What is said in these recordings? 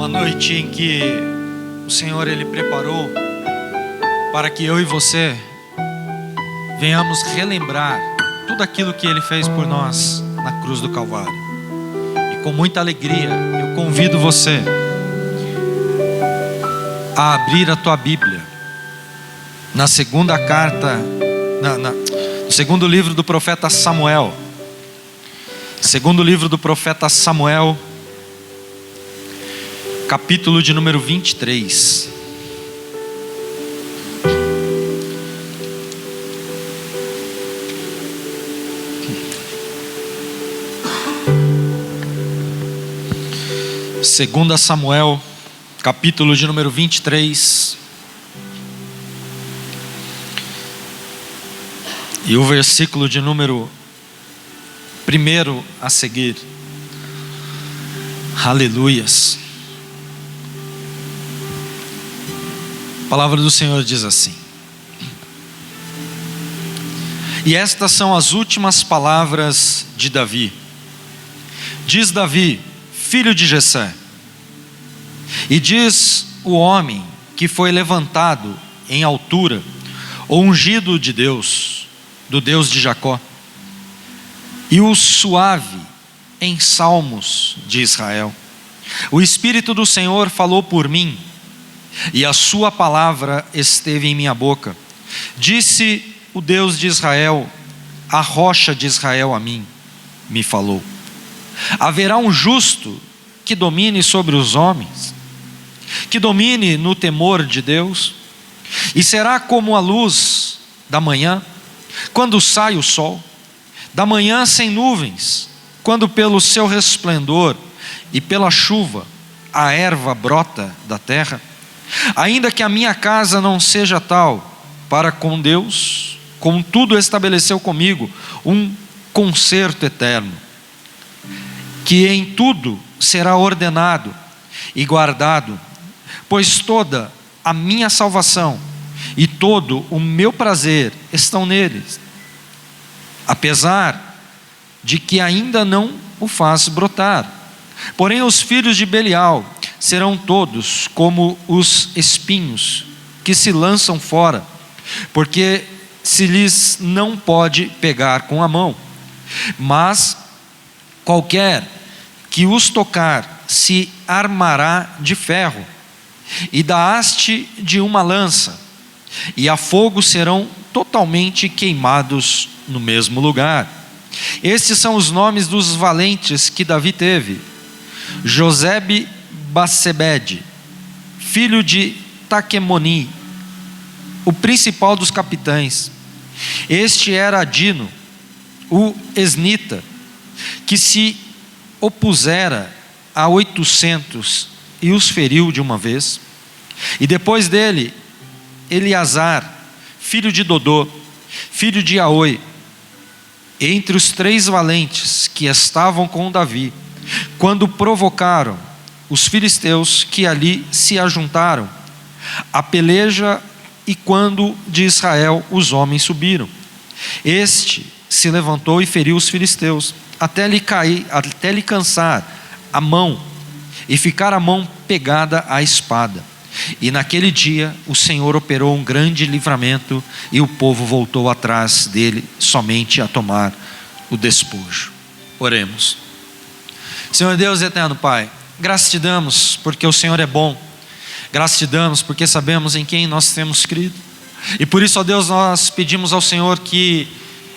Uma noite em que o Senhor Ele preparou para que eu e você venhamos relembrar tudo aquilo que Ele fez por nós na cruz do Calvário. E com muita alegria eu convido você a abrir a tua Bíblia na segunda carta, no segundo livro do profeta Samuel. Segundo livro do profeta Samuel, capítulo de número 23. Segunda Samuel, capítulo de número 23. E o versículo de número 1 a seguir. Aleluias. A palavra do Senhor diz assim: e estas são as últimas palavras de Davi. Diz Davi, filho de Jessé, e diz o homem que foi levantado em altura, o ungido de Deus, do Deus de Jacó, e o suave em salmos de Israel. O Espírito do Senhor falou por mim, e a sua palavra esteve em minha boca. Disse o Deus de Israel, a rocha de Israel a mim, me falou: haverá um justo que domine sobre os homens, que domine no temor de Deus, e será como a luz da manhã, quando sai o sol, da manhã sem nuvens, quando pelo seu resplendor e pela chuva a erva brota da terra. Ainda que a minha casa não seja tal para com Deus, contudo estabeleceu comigo um concerto eterno, que em tudo será ordenado e guardado, pois toda a minha salvação e todo o meu prazer estão neles, apesar de que ainda não o faz brotar. Porém os filhos de Belial serão todos como os espinhos que se lançam fora, porque se lhes não pode pegar com a mão, mas qualquer que os tocar se armará de ferro, e da haste de uma lança, e a fogo serão totalmente queimados no mesmo lugar. Estes são os nomes dos valentes que Davi teve: Josebe-Bassebede, filho de Taquemoni, o principal dos capitães. Este era Adino, o esnita, que se opusera a 800 e os feriu de uma vez. E depois dele, Eleazar, filho de Dodô, filho de Aoi, entre os 3 valentes que estavam com Davi, quando provocaram os filisteus que ali se ajuntaram a peleja, e quando de Israel os homens subiram. Este se levantou e feriu os filisteus, até lhe cansar a mão, e ficar a mão pegada à espada. E naquele dia o Senhor operou um grande livramento, e o povo voltou atrás dele somente a tomar o despojo. Oremos. Senhor Deus eterno Pai, graças te damos porque o Senhor é bom, graças te damos porque sabemos em quem nós temos crido, e por isso, ó Deus, nós pedimos ao Senhor que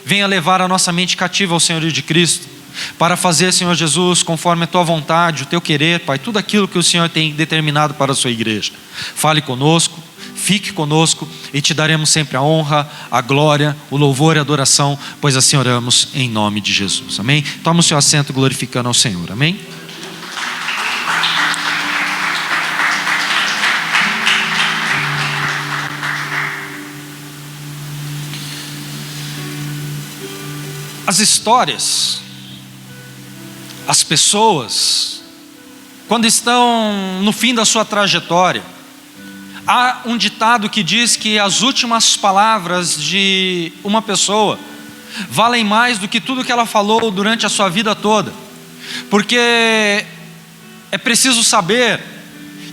venha levar a nossa mente cativa ao Senhorio de Cristo, para fazer, Senhor Jesus, conforme a tua vontade, o teu querer, Pai, tudo aquilo que o Senhor tem determinado para a sua igreja. Fale conosco, fique conosco, e te daremos sempre a honra, a glória, o louvor e a adoração, pois assim oramos em nome de Jesus, amém? Toma o seu assento glorificando ao Senhor, amém? As histórias, as pessoas, quando estão no fim da sua trajetória, há um ditado que diz que as últimas palavras de uma pessoa valem mais do que tudo que ela falou durante a sua vida toda, porque é preciso saber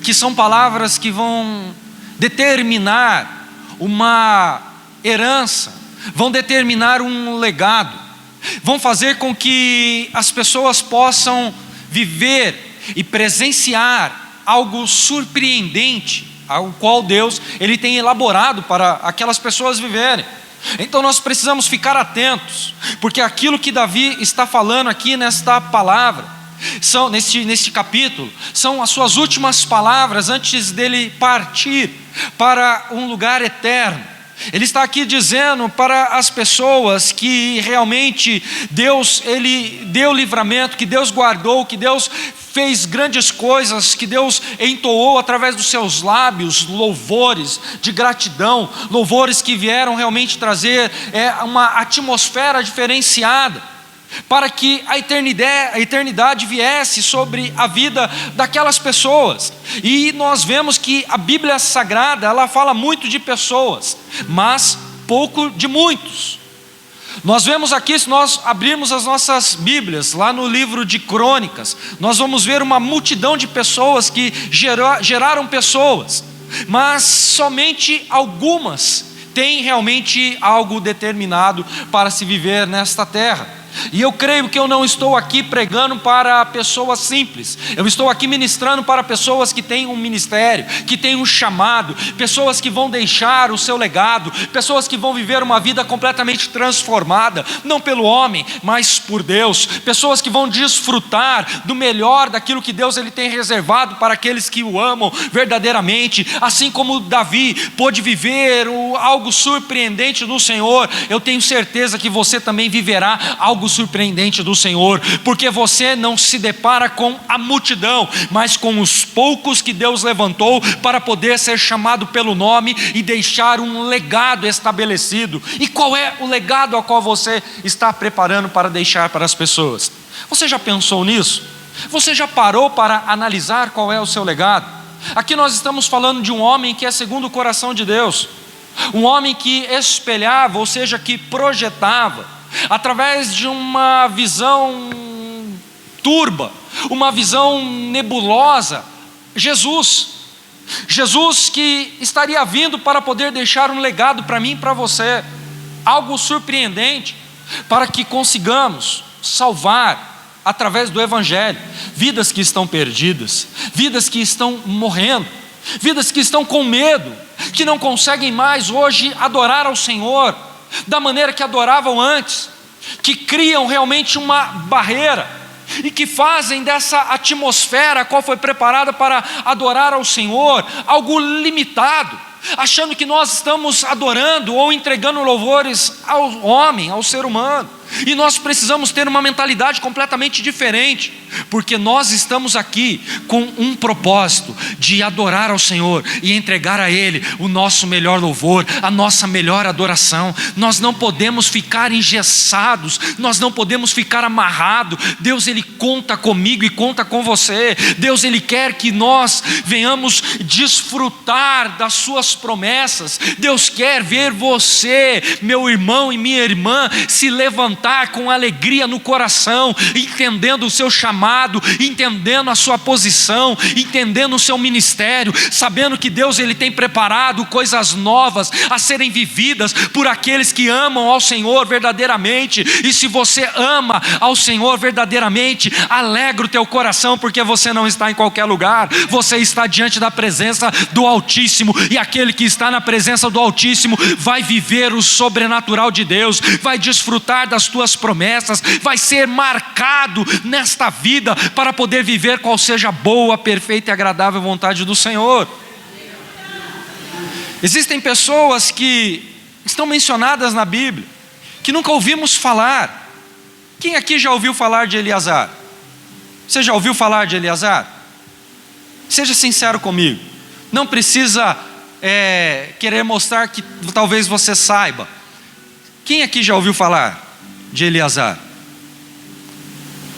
que são palavras que vão determinar uma herança, vão determinar um legado, vão fazer com que as pessoas possam viver e presenciar algo surpreendente, ao qual Deus ele tem elaborado para aquelas pessoas viverem. Então nós precisamos ficar atentos, porque aquilo que Davi está falando aqui nesta palavra, neste capítulo, são as suas últimas palavras antes dele partir para um lugar eterno. Ele está aqui dizendo para as pessoas que realmente Deus ele deu livramento, que Deus guardou, que Deus fez grandes coisas, que Deus entoou através dos seus lábios louvores de gratidão, louvores que vieram realmente trazer uma atmosfera diferenciada, para que a eternidade viesse sobre a vida daquelas pessoas. E nós vemos que a Bíblia Sagrada, ela fala muito de pessoas, mas pouco de muitos. Nós vemos aqui, se nós abrirmos as nossas Bíblias, lá no livro de Crônicas, nós vamos ver uma multidão de pessoas que geraram pessoas, mas somente algumas têm realmente algo determinado para se viver nesta terra. E eu creio que eu não estou aqui pregando para pessoas simples, eu estou aqui ministrando para pessoas que têm um ministério, que têm um chamado, pessoas que vão deixar o seu legado, pessoas que vão viver uma vida completamente transformada, não pelo homem, mas por Deus, pessoas que vão desfrutar do melhor daquilo que Deus ele tem reservado para aqueles que o amam verdadeiramente, assim como Davi pôde viver algo surpreendente do Senhor. Eu tenho certeza que você também viverá algo surpreendente do Senhor, porque você não se depara com a multidão, mas com os poucos que Deus levantou para poder ser chamado pelo nome e deixar um legado estabelecido. E qual é o legado ao qual você está preparando para deixar para as pessoas? Você já pensou nisso? Você já parou para analisar qual é o seu legado? Aqui nós estamos falando de um homem que é segundo o coração de Deus, um homem que espelhava, ou seja, que projetava através de uma visão turba, uma visão nebulosa, Jesus que estaria vindo para poder deixar um legado para mim e para você, algo surpreendente, para que consigamos salvar através do Evangelho vidas que estão perdidas, vidas que estão morrendo, vidas que estão com medo, que não conseguem mais hoje adorar ao Senhor da maneira que adoravam antes, que criam realmente uma barreira e que fazem dessa atmosfera a qual foi preparada para adorar ao Senhor algo limitado, achando que nós estamos adorando ou entregando louvores ao homem, ao ser humano. E nós precisamos ter uma mentalidade completamente diferente, porque nós estamos aqui com um propósito de adorar ao Senhor e entregar a Ele o nosso melhor louvor, a nossa melhor adoração. Nós não podemos ficar engessados, nós não podemos ficar amarrados. Deus ele conta comigo e conta com você. Deus ele quer que nós venhamos desfrutar das suas promessas. Deus quer ver você, meu irmão e minha irmã, se levantar com alegria no coração, entendendo o seu chamado, entendendo a sua posição, entendendo o seu ministério, sabendo que Deus ele tem preparado coisas novas a serem vividas por aqueles que amam ao Senhor verdadeiramente. E se você ama ao Senhor verdadeiramente, alegra o teu coração, porque você não está em qualquer lugar, você está diante da presença do Altíssimo, e aquele que está na presença do Altíssimo vai viver o sobrenatural de Deus, vai desfrutar das tuas promessas, vai ser marcado nesta vida para poder viver qual seja a boa, perfeita e agradável vontade do Senhor. Existem pessoas que estão mencionadas na Bíblia que nunca ouvimos falar. Quem aqui já ouviu falar de Eleazar? Você já ouviu falar de Eleazar? Seja sincero comigo, não precisa querer mostrar que talvez você saiba. Quem aqui já ouviu falar de Eleazar?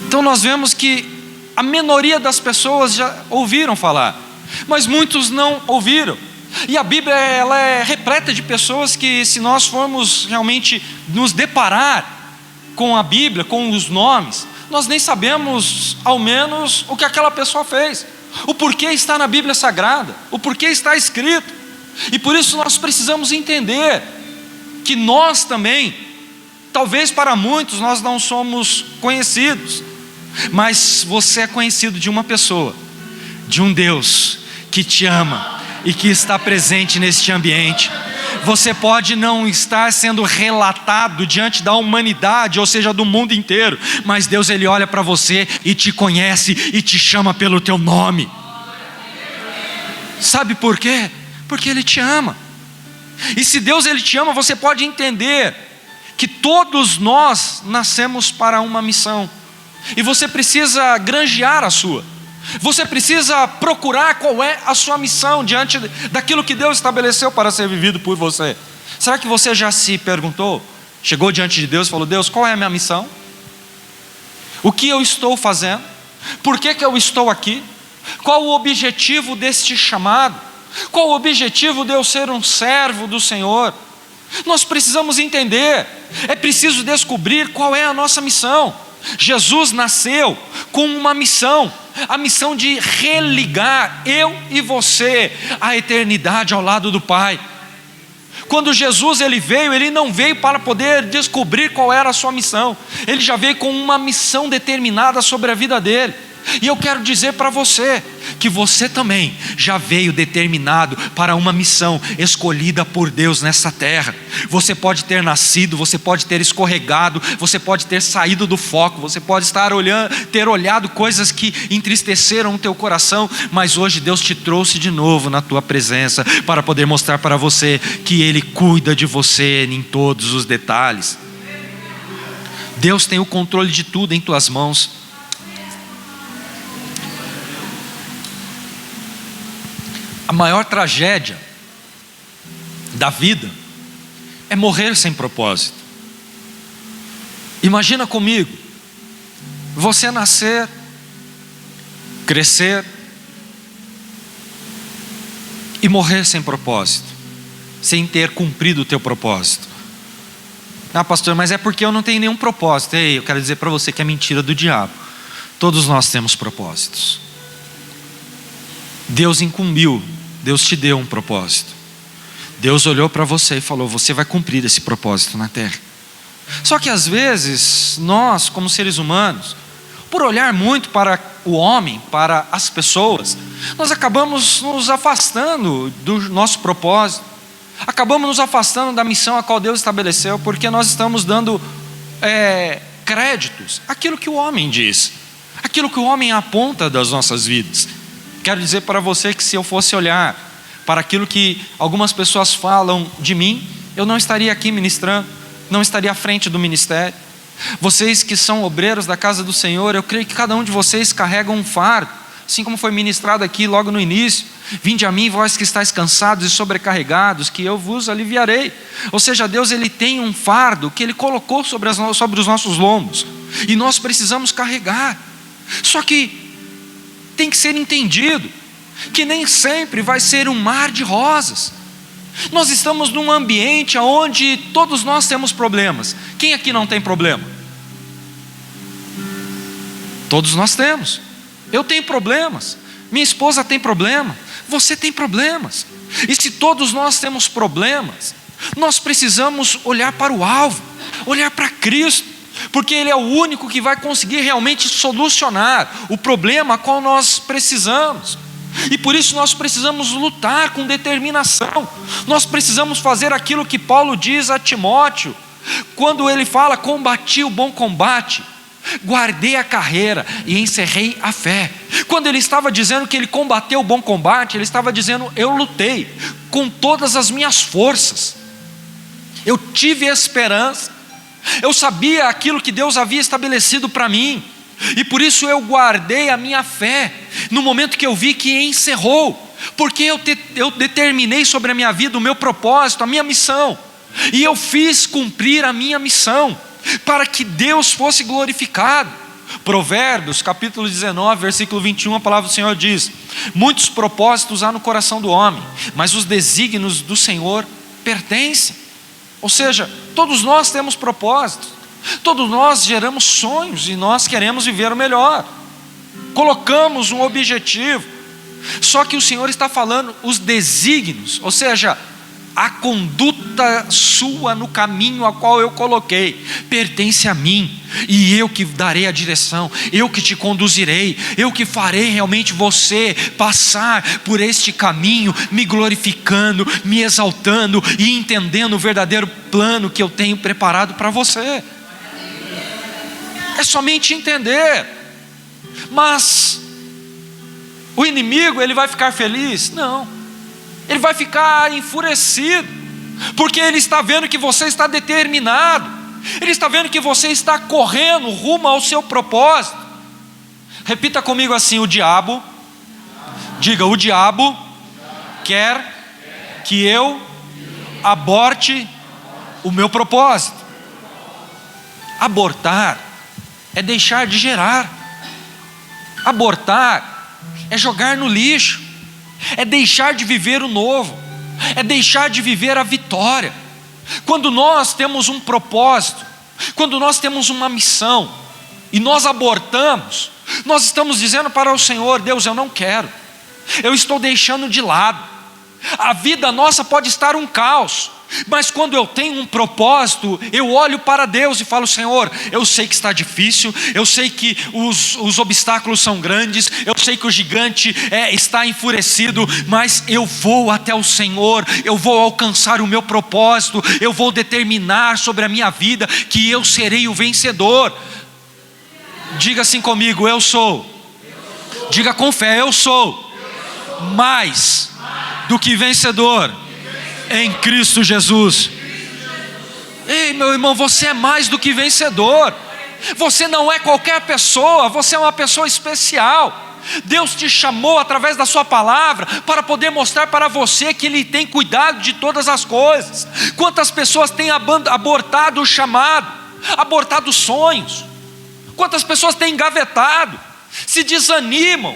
Então nós vemos que a minoria das pessoas já ouviram falar, mas muitos não ouviram. E a Bíblia ela é repleta de pessoas que, se nós formos realmente nos deparar com a Bíblia, com os nomes, nós nem sabemos ao menos o que aquela pessoa fez, O porquê está na Bíblia Sagrada, o porquê está escrito. E por isso nós precisamos entender que nós também, talvez para muitos nós não somos conhecidos, mas você é conhecido de uma pessoa, de um Deus que te ama e que está presente neste ambiente. Você pode não estar sendo relatado diante da humanidade, ou seja, do mundo inteiro, mas Deus, Ele olha para você e te conhece e te chama pelo teu nome. Sabe por quê? Porque Ele te ama. E se Deus, Ele te ama, você pode entender que todos nós nascemos para uma missão, e você precisa granjear a sua. Você precisa procurar qual é a sua missão diante daquilo que Deus estabeleceu para ser vivido por você. Será que você já se perguntou? Chegou diante de Deus e falou: Deus, qual é a minha missão? O que eu estou fazendo? Por que eu estou aqui? Qual o objetivo deste chamado? Qual o objetivo de eu ser um servo do Senhor? Nós precisamos entender, é preciso descobrir qual é a nossa missão. Jesus nasceu com uma missão, a missão de religar eu e você à eternidade ao lado do Pai. Quando Jesus ele veio, Ele não veio para poder descobrir qual era a sua missão, Ele já veio com uma missão determinada sobre a vida dele. E eu quero dizer para você, que você também já veio determinado para uma missão escolhida por Deus nessa terra. Você pode ter nascido, você pode ter escorregado, você pode ter saído do foco, você pode ter olhado coisas que entristeceram o teu coração, mas hoje Deus te trouxe de novo na tua presença, para poder mostrar para você que Ele cuida de você em todos os detalhes. Deus tem o controle de tudo em tuas mãos. A maior tragédia da vida é morrer sem propósito. Imagina comigo, você nascer, crescer e morrer sem propósito, sem ter cumprido o teu propósito. Ah, pastor, mas é porque eu não tenho nenhum propósito. Ei, eu quero dizer para você que é mentira do diabo. Todos nós temos propósitos. Deus incumbiu, Deus te deu um propósito. Deus olhou para você e falou: você vai cumprir esse propósito na terra. Só que às vezes nós, como seres humanos, por olhar muito para o homem, para as pessoas, nós acabamos nos afastando do nosso propósito, acabamos nos afastando da missão a qual Deus estabeleceu, porque nós estamos dando créditos àquilo que o homem diz, aquilo que o homem aponta das nossas vidas. Quero dizer para você que se eu fosse olhar para aquilo que algumas pessoas falam de mim, eu não estaria aqui ministrando, não estaria à frente do ministério. Vocês que são obreiros da casa do Senhor, eu creio que cada um de vocês carrega um fardo, assim como foi ministrado aqui logo no início: vinde a mim, vós que estáis cansados e sobrecarregados, que eu vos aliviarei. Ou seja, Deus ele tem um fardo que Ele colocou sobre os nossos lombos, e nós precisamos carregar. Só que tem que ser entendido que nem sempre vai ser um mar de rosas. Nós estamos num ambiente onde todos nós temos problemas. Quem aqui não tem problema? Todos nós temos. Eu tenho problemas, minha esposa tem problema, você tem problemas. E se todos nós temos problemas, nós precisamos olhar para o alvo, olhar para Cristo, porque Ele é o único que vai conseguir realmente solucionar o problema a qual nós precisamos. E por isso nós precisamos lutar com determinação. Nós precisamos fazer aquilo que Paulo diz a Timóteo, quando ele fala: combati o bom combate, guardei a carreira e encerrei a fé. Quando ele estava dizendo que ele combateu o bom combate, ele estava dizendo: eu lutei com todas as minhas forças, eu tive esperança, eu sabia aquilo que Deus havia estabelecido para mim, e por isso eu guardei a minha fé, no momento que eu vi que encerrou, porque eu determinei sobre a minha vida o meu propósito, a minha missão, e eu fiz cumprir a minha missão, para que Deus fosse glorificado. Provérbios capítulo 19, versículo 21, a palavra do Senhor diz: muitos propósitos há no coração do homem, mas os desígnios do Senhor pertencem. Ou seja, todos nós temos propósitos, todos nós geramos sonhos e nós queremos viver o melhor, colocamos um objetivo, Só que o Senhor está falando os desígnios, ou seja, a conduta sua no caminho a qual eu coloquei, pertence a mim, e eu que darei a direção, eu que te conduzirei, eu que farei realmente você passar por este caminho, me glorificando, me exaltando e entendendo o verdadeiro plano que eu tenho preparado para você. É somente entender. Mas o inimigo, ele vai ficar feliz? Não. Ele vai ficar enfurecido, porque ele está vendo que você está determinado, ele está vendo que você está correndo rumo ao seu propósito. Repita comigo assim: o diabo, diga, o diabo quer que eu aborte o meu propósito. Abortar é deixar de gerar, abortar é jogar no lixo, é deixar de viver o novo, é deixar de viver a vitória. Quando nós temos um propósito, quando nós temos uma missão e nós abortamos, nós estamos dizendo para o Senhor: Deus, eu não quero, eu estou deixando de lado. A vida nossa pode estar um caos, mas quando eu tenho um propósito, eu olho para Deus e falo: Senhor, eu sei que está difícil, eu sei que os obstáculos são grandes, eu sei que o gigante está enfurecido, mas eu vou até o Senhor, eu vou alcançar o meu propósito, eu vou determinar sobre a minha vida que eu serei o vencedor. Diga assim comigo: eu sou. Diga com fé: eu sou mais do que vencedor em Cristo Jesus. Ei, meu irmão, você é mais do que vencedor. Você não é qualquer pessoa, você é uma pessoa especial. Deus te chamou através da sua palavra para poder mostrar para você que Ele tem cuidado de todas as coisas. Quantas pessoas têm abortado o chamado, abortado sonhos? Quantas pessoas têm engavetado, se desanimam,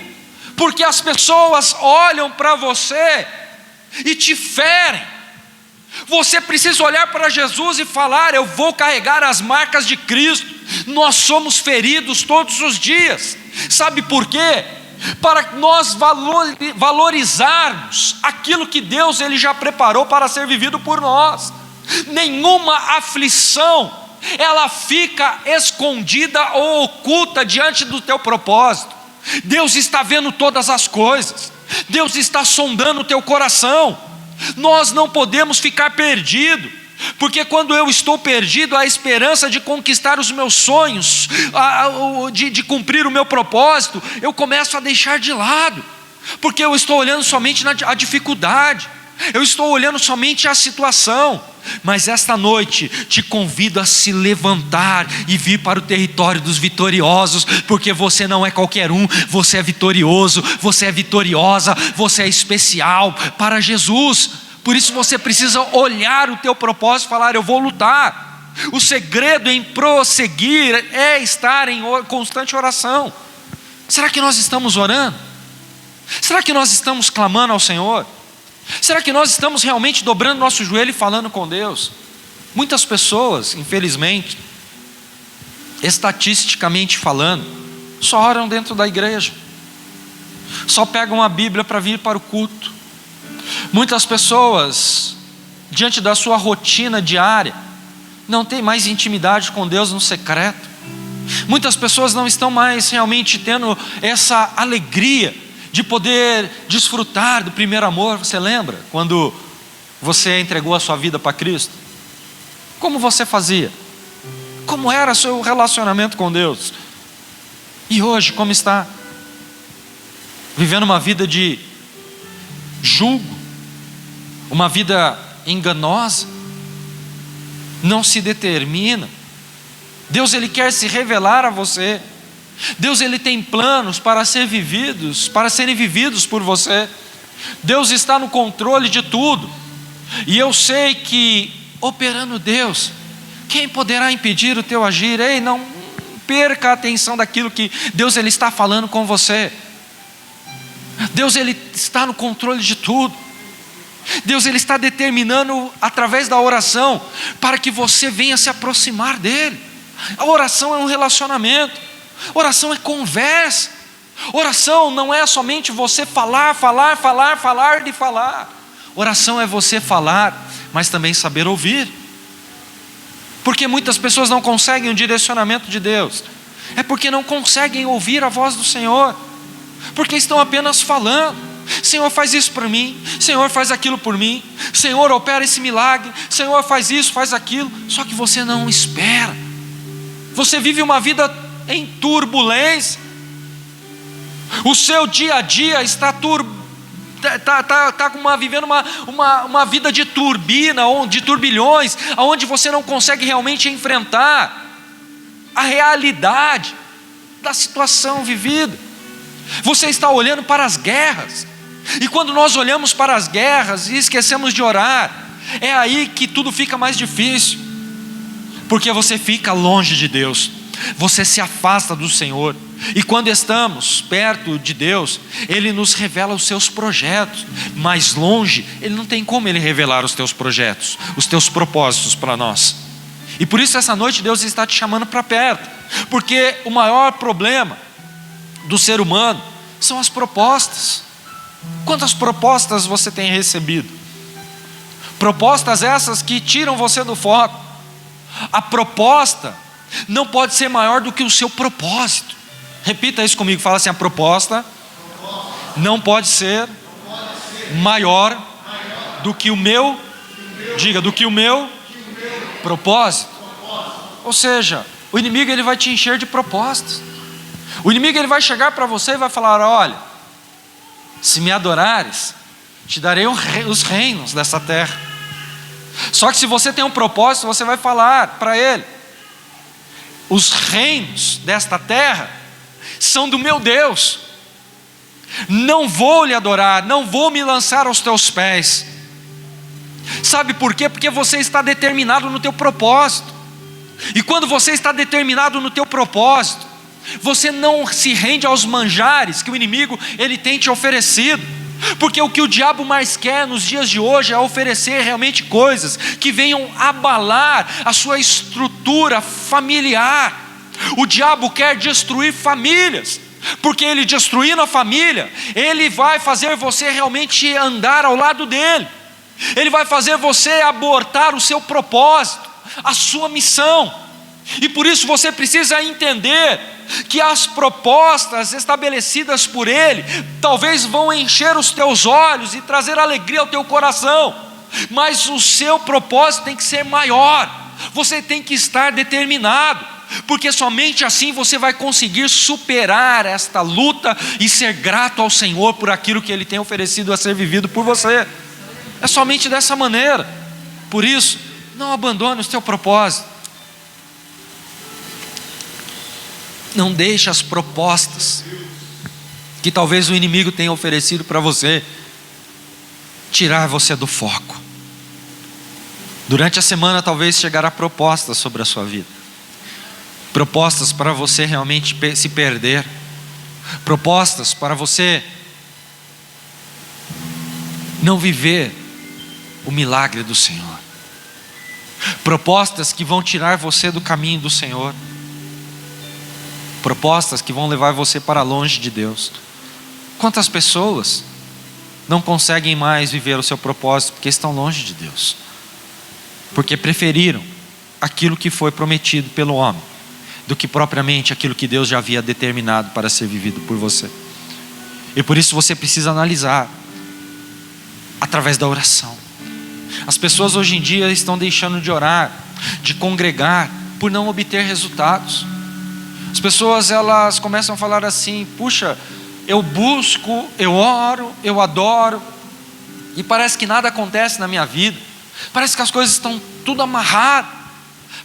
porque as pessoas olham para você e te ferem. Você precisa olhar para Jesus e falar: eu vou carregar as marcas de Cristo. Nós somos feridos todos os dias. Sabe por quê? Para nós valorizarmos aquilo que Deus ele já preparou para ser vivido por nós. Nenhuma aflição ela fica escondida ou oculta diante do teu propósito. Deus está vendo todas as coisas, Deus está sondando o teu coração. Nós não podemos ficar perdidos, porque quando eu estou perdido, a esperança de conquistar os meus sonhos, de cumprir o meu propósito, eu começo a deixar de lado, porque eu estou olhando somente a dificuldade, eu estou olhando somente a situação. Mas esta noite te convido a se levantar e vir para o território dos vitoriosos, porque você não é qualquer um, você é vitorioso, você é vitoriosa, você é especial para Jesus. Por isso você precisa olhar o teu propósito e falar: eu vou lutar. O segredo em prosseguir é estar em constante oração. Será que nós estamos orando? Será que nós estamos clamando ao Senhor? Será que nós estamos realmente dobrando nosso joelho e falando com Deus? Muitas pessoas, infelizmente, estatisticamente falando, só oram dentro da igreja, só pegam a Bíblia para vir para o culto. Muitas pessoas, diante da sua rotina diária, não tem mais intimidade com Deus no secreto. Muitas pessoas não estão mais realmente tendo essa alegria de poder desfrutar do primeiro amor. Você lembra quando você entregou a sua vida para Cristo? Como você fazia? Como era o seu relacionamento com Deus? E hoje, como está? Vivendo uma vida de julgo, uma vida enganosa, não se determina. Deus ele quer se revelar a você. Deus ele tem planos para serem vividos por você. Deus está no controle de tudo. E eu sei que operando Deus, quem poderá impedir o teu agir? Ei, não perca a atenção daquilo que Deus ele está falando com você. Deus ele está no controle de tudo. Deus ele está determinando através da oração para que você venha se aproximar dele. A oração é um relacionamento. Oração é conversa. Oração não é somente você falar. Oração é você falar, mas também saber ouvir. Porque muitas pessoas não conseguem o direcionamento de Deus, é porque não conseguem ouvir a voz do Senhor, porque estão apenas falando: Senhor, faz isso para mim, Senhor, faz aquilo por mim, Senhor, opera esse milagre, Senhor, faz isso, faz aquilo. Só que você não espera, você vive uma vida em turbulência. O seu dia a dia está vivendo uma vida de turbina, de turbilhões, onde você não consegue realmente enfrentar a realidade da situação vivida. Você está olhando para as guerras, e quando nós olhamos para as guerras e esquecemos de orar, é aí que tudo fica mais difícil, porque você fica longe de Deus, você se afasta do Senhor. E quando estamos perto de Deus, Ele nos revela os seus projetos. Mais longe, Ele não tem como Ele revelar os teus projetos, os teus propósitos para nós. E por isso essa noite Deus está te chamando para perto, porque o maior problema do ser humano são as propostas. Quantas propostas você tem recebido? Propostas essas que tiram você do foco. A proposta não pode ser maior do que o seu propósito. Repita isso comigo, fala assim: a proposta não pode ser maior do que o meu, diga, do que o meu propósito. Ou seja, o inimigo ele vai te encher de propostas. O inimigo ele vai chegar para você e vai falar: olha, se me adorares, te darei os reinos dessa terra. Só que se você tem um propósito, você vai falar para ele: os reinos desta terra são do meu Deus, não vou lhe adorar, não vou me lançar aos teus pés. Sabe por quê? Porque você está determinado no teu propósito. E quando você está determinado no teu propósito, você não se rende aos manjares que o inimigo ele tem te oferecido. Porque o que o diabo mais quer nos dias de hoje é oferecer realmente coisas que venham abalar a sua estrutura familiar. O diabo quer destruir famílias, porque ele destruindo a família, ele vai fazer você realmente andar ao lado dele. Ele vai fazer você abortar o seu propósito, a sua missão. E por isso você precisa entender que as propostas estabelecidas por ele talvez vão encher os teus olhos e trazer alegria ao teu coração, mas o seu propósito tem que ser maior. Você tem que estar determinado, porque somente assim você vai conseguir superar esta luta e ser grato ao Senhor por aquilo que Ele tem oferecido a ser vivido por você. É somente dessa maneira. Por isso, não abandone o seu propósito. Não deixe as propostas que talvez o inimigo tenha oferecido para você tirar você do foco. Durante a semana talvez chegará propostas sobre a sua vida, propostas para você realmente se perder, propostas para você não viver o milagre do Senhor, propostas que vão tirar você do caminho do Senhor, propostas que vão levar você para longe de Deus. Quantas pessoas não conseguem mais viver o seu propósito porque estão longe de Deus, porque preferiram aquilo que foi prometido pelo homem do que propriamente aquilo que Deus já havia determinado para ser vivido por você. E por isso você precisa analisar através da oração. As pessoas hoje em dia estão deixando de orar, de congregar, por não obter resultados. As pessoas elas começam a falar assim: puxa, eu busco, eu oro, eu adoro, e parece que nada acontece na minha vida, parece que as coisas estão tudo amarradas,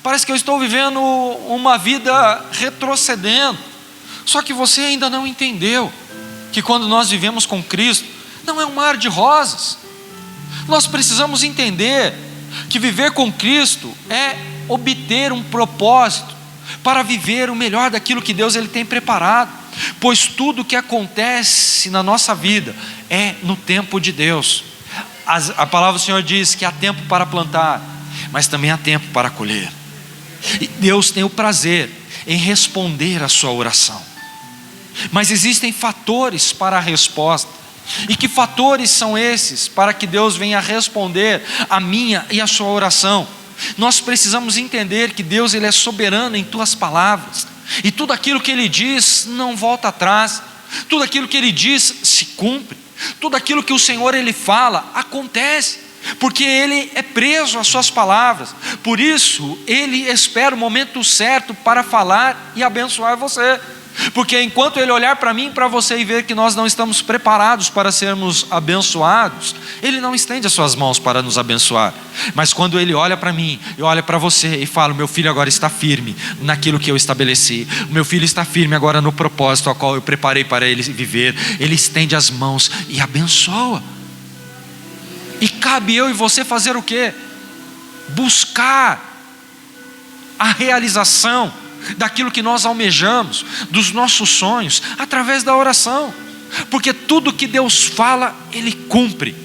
parece que eu estou vivendo uma vida retrocedendo. Só que você ainda não entendeu que quando nós vivemos com Cristo, não é um mar de rosas. Nós precisamos entender que viver com Cristo é obter um propósito para viver o melhor daquilo que Deus ele tem preparado, pois tudo que acontece na nossa vida é no tempo de Deus. A palavra do Senhor diz que há tempo para plantar, mas também há tempo para colher. E Deus tem o prazer em responder a sua oração. Mas existem fatores para a resposta. E que fatores são esses para que Deus venha responder a minha e a sua oração? Nós precisamos entender que Deus, Ele é soberano em tuas palavras, e tudo aquilo que Ele diz não volta atrás, tudo aquilo que Ele diz se cumpre, tudo aquilo que o Senhor Ele fala acontece, porque Ele é preso às suas palavras. Por isso Ele espera o momento certo para falar e abençoar você, porque enquanto Ele olhar para mim e para você e ver que nós não estamos preparados para sermos abençoados, Ele não estende as suas mãos para nos abençoar. Mas quando Ele olha para mim e olha para você e fala: meu filho agora está firme naquilo que eu estabeleci, o meu filho está firme agora no propósito ao qual eu preparei para ele viver, Ele estende as mãos e abençoa. E cabe eu e você fazer o quê? Buscar a realização daquilo que nós almejamos, dos nossos sonhos, através da oração. Porque tudo que Deus fala, Ele cumpre.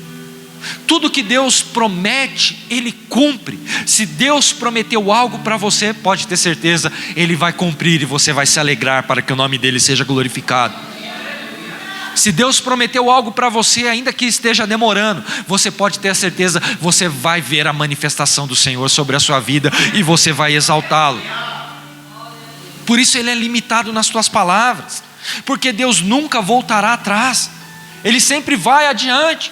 Tudo que Deus promete, Ele cumpre. Se Deus prometeu algo para você, pode ter certeza, Ele vai cumprir, e você vai se alegrar para que o nome dEle seja glorificado. Se Deus prometeu algo para você, ainda que esteja demorando, você pode ter a certeza, você vai ver a manifestação do Senhor sobre a sua vida, e você vai exaltá-lo. Por isso Ele é limitado nas tuas palavras, porque Deus nunca voltará atrás, Ele sempre vai adiante.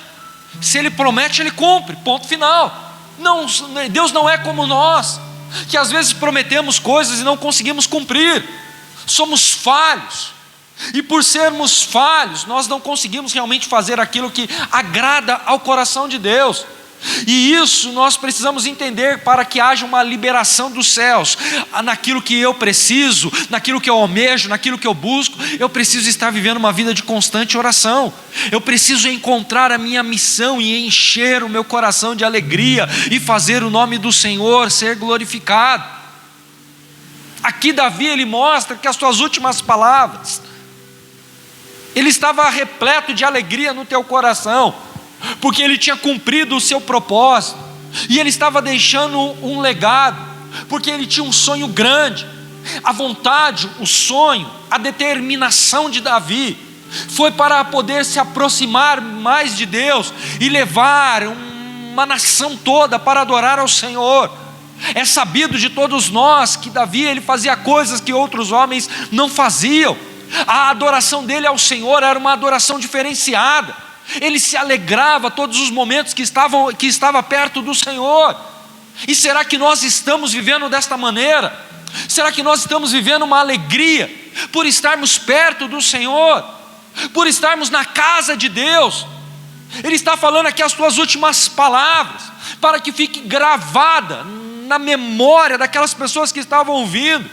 Se Ele promete, Ele cumpre, ponto final. Deus não é como nós, que às vezes prometemos coisas e não conseguimos cumprir. Somos falhos, e por sermos falhos, nós não conseguimos realmente fazer aquilo que agrada ao coração de Deus. E isso nós precisamos entender, para que haja uma liberação dos céus. Naquilo que eu preciso, naquilo que eu almejo, naquilo que eu busco, eu preciso estar vivendo uma vida de constante oração. Eu preciso encontrar a minha missão e encher o meu coração de alegria, e fazer o nome do Senhor ser glorificado. Aqui Davi, ele mostra que as suas últimas palavras, ele estava repleto de alegria no teu coração, porque ele tinha cumprido o seu propósito, e ele estava deixando um legado, porque ele tinha um sonho grande. A vontade, o sonho, a determinação de Davi foi para poder se aproximar mais de Deus e levar uma nação toda para adorar ao Senhor. É sabido de todos nós que Davi, ele fazia coisas que outros homens não faziam. A adoração dele ao Senhor era uma adoração diferenciada. Ele se alegrava todos os momentos que estava perto do Senhor. E será que nós estamos vivendo desta maneira? Será que nós estamos vivendo uma alegria por estarmos perto do Senhor, por estarmos na casa de Deus? Ele está falando aqui as suas últimas palavras, para que fique gravada na memória daquelas pessoas que estavam ouvindo.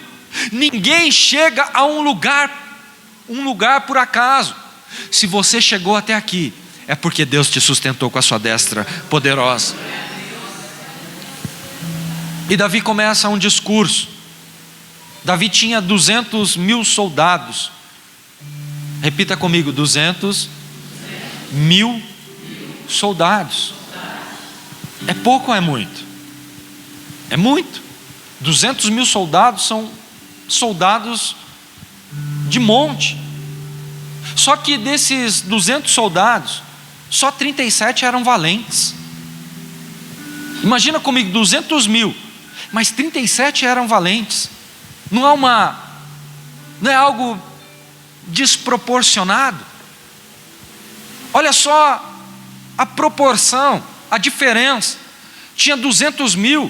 Ninguém chega a um lugar por acaso. Se você chegou até aqui, é porque Deus te sustentou com a sua destra poderosa. E Davi começa um discurso. Davi tinha 200.000 soldados. Repita comigo: 200.000 soldados. É pouco ou é muito? É muito. 200.000 soldados são soldados de monte. Só que desses 200 soldados, só 37 eram valentes. Imagina comigo, 200.000, mas 37 eram valentes. Não é algo desproporcionado? Olha só a proporção, a diferença. Tinha 200.000,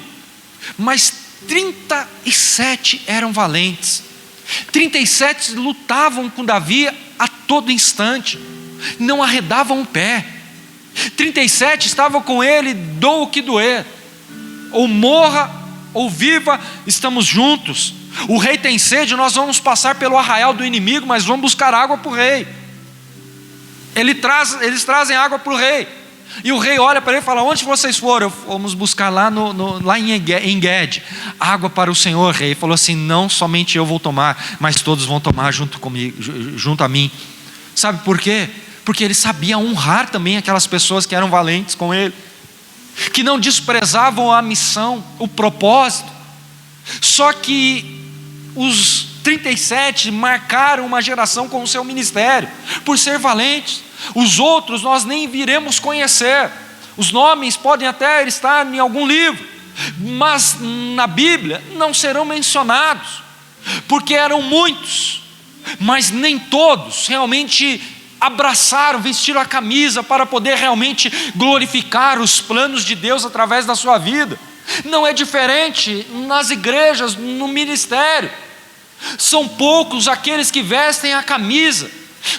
mas 37 eram valentes. 37 lutavam com Davi a todo instante, não arredavam o pé. 37 estavam com ele, doa o que doer, ou morra ou viva, estamos juntos. O rei tem sede, nós vamos passar pelo arraial do inimigo, mas vamos buscar água para o rei. Eles trazem água para o rei, e o rei olha para ele e fala: onde vocês foram? Vamos buscar lá em Engedi, água para o Senhor, rei. Ele falou assim: não somente eu vou tomar, mas todos vão tomar junto comigo, junto a mim. Sabe por quê? Porque ele sabia honrar também aquelas pessoas que eram valentes com ele, que não desprezavam a missão, o propósito. Só que os 37 marcaram uma geração com o seu ministério, por ser valentes. Os outros nós nem viremos conhecer. Os nomes podem até estar em algum livro, mas na Bíblia não serão mencionados, porque eram muitos, mas nem todos realmente abraçaram, vestiram a camisa para poder realmente glorificar os planos de Deus através da sua vida. Não é diferente nas igrejas, no ministério. São poucos aqueles que vestem a camisa,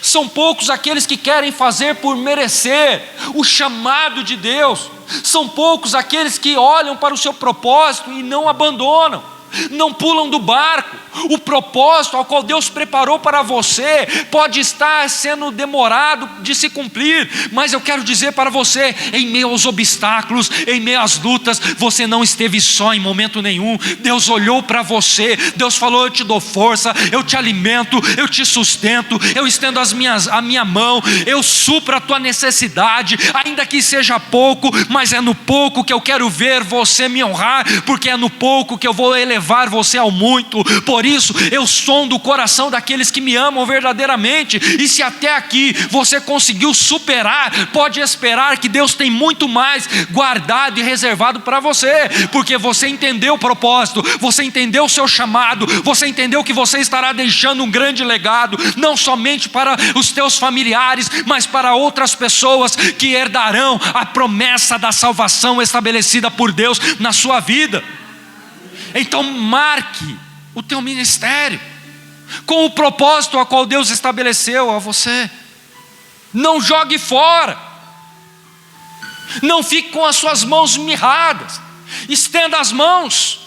são poucos aqueles que querem fazer por merecer o chamado de Deus, são poucos aqueles que olham para o seu propósito e não abandonam, não pulam do barco. O propósito ao qual Deus preparou para você pode estar sendo demorado de se cumprir, mas eu quero dizer para você, em meio aos obstáculos, em meio às lutas, você não esteve só em momento nenhum. Deus olhou para você, Deus falou: eu te dou força, eu te alimento, eu te sustento, eu estendo a minha mão, eu supro a tua necessidade, ainda que seja pouco, mas é no pouco que eu quero ver você me honrar, porque é no pouco que eu vou elevar você ao muito. Por isso eu sondo o coração daqueles que me amam verdadeiramente, e se até aqui você conseguiu superar, pode esperar que Deus tem muito mais guardado e reservado para você, porque você entendeu o propósito, você entendeu o seu chamado, você entendeu que você estará deixando um grande legado, não somente para os teus familiares, mas para outras pessoas que herdarão a promessa da salvação estabelecida por Deus na sua vida. Então marque o teu ministério com o propósito a qual Deus estabeleceu a você. Não jogue fora, não fique com as suas mãos mirradas, estenda as mãos.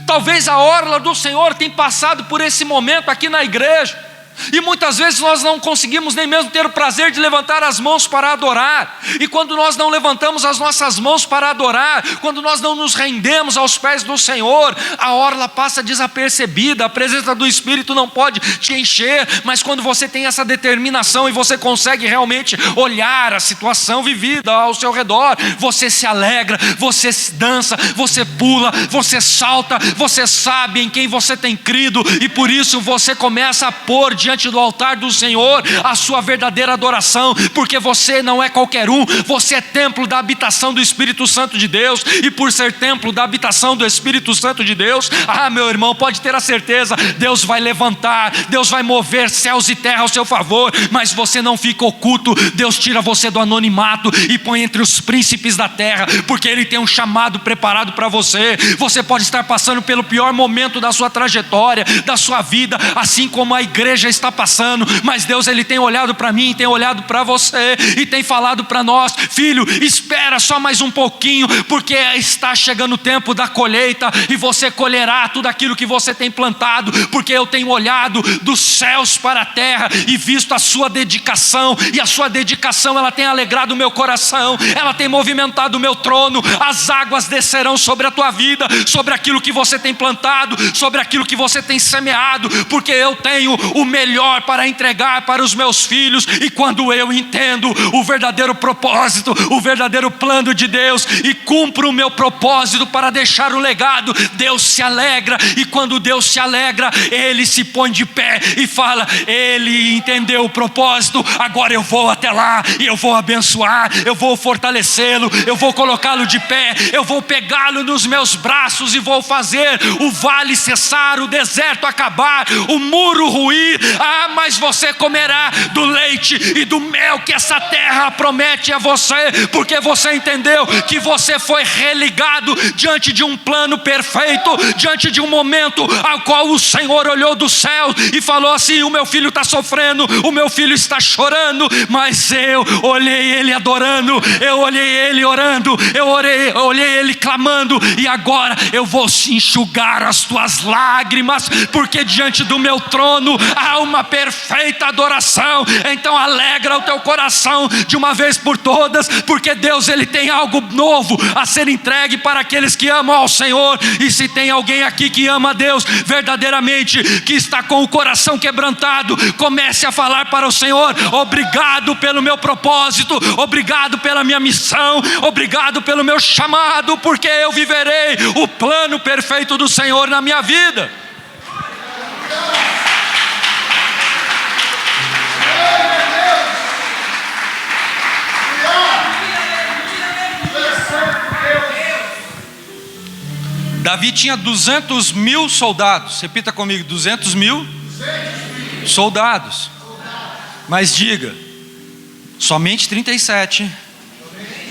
Talvez a orla do Senhor tenha passado por esse momento aqui na igreja, e muitas vezes nós não conseguimos nem mesmo ter o prazer de levantar as mãos para adorar. E quando nós não levantamos as nossas mãos para adorar, quando nós não nos rendemos aos pés do Senhor, a orla passa desapercebida, a presença do Espírito não pode te encher. Mas quando você tem essa determinação e você consegue realmente olhar a situação vivida ao seu redor, você se alegra, você dança, você pula, você salta, você sabe em quem você tem crido, e por isso você começa a pôr diante do altar do Senhor a sua verdadeira adoração, porque você não é qualquer um, você é templo da habitação do Espírito Santo de Deus, e por ser templo da habitação do Espírito Santo de Deus, meu irmão, pode ter a certeza, Deus vai levantar, Deus vai mover céus e terra ao seu favor, mas você não fica oculto. Deus tira você do anonimato e põe entre os príncipes da terra, porque Ele tem um chamado preparado para você. Você pode estar passando pelo pior momento da sua trajetória, da sua vida, assim como a igreja está passando, mas Deus, Ele tem olhado para mim, tem olhado para você e tem falado para nós: filho, espera só mais um pouquinho, porque está chegando o tempo da colheita, e você colherá tudo aquilo que você tem plantado, porque eu tenho olhado dos céus para a terra e visto a sua dedicação, e a sua dedicação, ela tem alegrado o meu coração, ela tem movimentado o meu trono. As águas descerão sobre a tua vida, sobre aquilo que você tem plantado, sobre aquilo que você tem semeado, porque eu tenho o melhor para entregar para os meus filhos. E quando eu entendo o verdadeiro propósito, o verdadeiro plano de Deus, e cumpro o meu propósito para deixar o legado, Deus se alegra. E quando Deus se alegra, Ele se põe de pé e fala: Ele entendeu o propósito, agora eu vou até lá e eu vou abençoar, eu vou fortalecê-lo, eu vou colocá-lo de pé, eu vou pegá-lo nos meus braços e vou fazer o vale cessar, o deserto acabar, o muro ruir. Mas você comerá do leite e do mel que essa terra promete a você, porque você entendeu que você foi religado diante de um plano perfeito, diante de um momento ao qual o Senhor olhou do céu e falou assim: o meu filho está sofrendo, o meu filho está chorando, mas eu olhei ele adorando, eu olhei ele orando, eu olhei ele clamando, e agora eu vou enxugar as tuas lágrimas, porque diante do meu trono há uma perfeita adoração. Então alegra o teu coração de uma vez por todas, porque Deus, Ele tem algo novo a ser entregue para aqueles que amam ao Senhor. E se tem alguém aqui que ama a Deus verdadeiramente, que está com o coração quebrantado, comece a falar para o Senhor: obrigado pelo meu propósito, obrigado pela minha missão, obrigado pelo meu chamado, porque eu viverei o plano perfeito do Senhor na minha vida. Davi tinha 200.000 soldados. Repita comigo: 200.000 soldados. Mas diga, somente 37.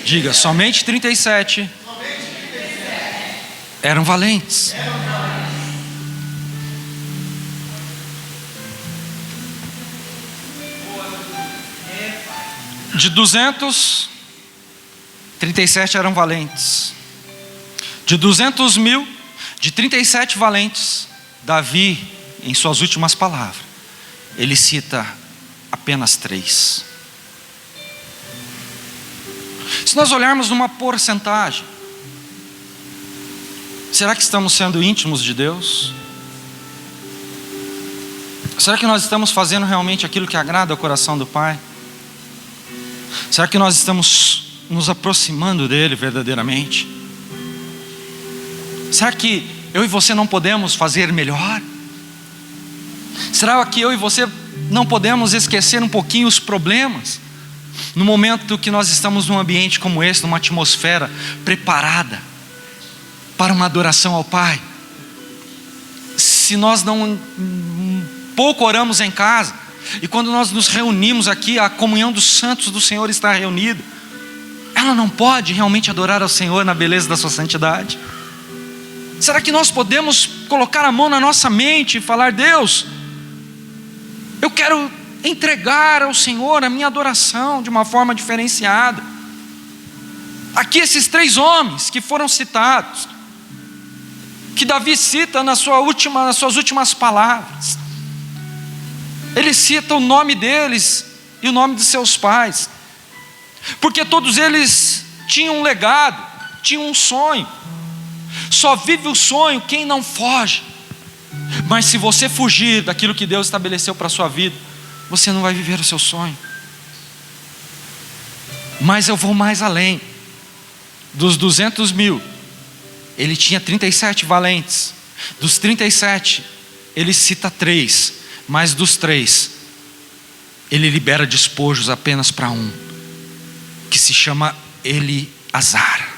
Diga, somente 37 eram valentes. De 200, 37 eram valentes. De 200.000, de 37 valentes, Davi, em suas últimas palavras, ele cita apenas 3. Se nós olharmos numa porcentagem, será que estamos sendo íntimos de Deus? Será que nós estamos fazendo realmente aquilo que agrada ao coração do Pai? Será que nós estamos nos aproximando dele verdadeiramente? Será que eu e você não podemos fazer melhor? Será que eu e você não podemos esquecer um pouquinho os problemas? No momento que nós estamos num ambiente como esse, numa atmosfera preparada para uma adoração ao Pai. Se nós não pouco oramos em casa, e quando nós nos reunimos aqui, a comunhão dos santos do Senhor está reunida, ela não pode realmente adorar ao Senhor na beleza da sua santidade? Será que nós podemos colocar a mão na nossa mente e falar: Deus, eu quero entregar ao Senhor a minha adoração de uma forma diferenciada? Aqui esses 3 homens que foram citados, que Davi cita nas suas últimas palavras, ele cita o nome deles e o nome de seus pais, porque todos eles tinham um legado, tinham um sonho. Só vive o sonho quem não foge. Mas se você fugir daquilo que Deus estabeleceu para a sua vida, você não vai viver o seu sonho. Mas eu vou mais além. Dos 200.000, ele tinha 37 valentes. Dos 37, ele cita 3. Mas dos 3, ele libera despojos apenas para um, que se chama Eleazar.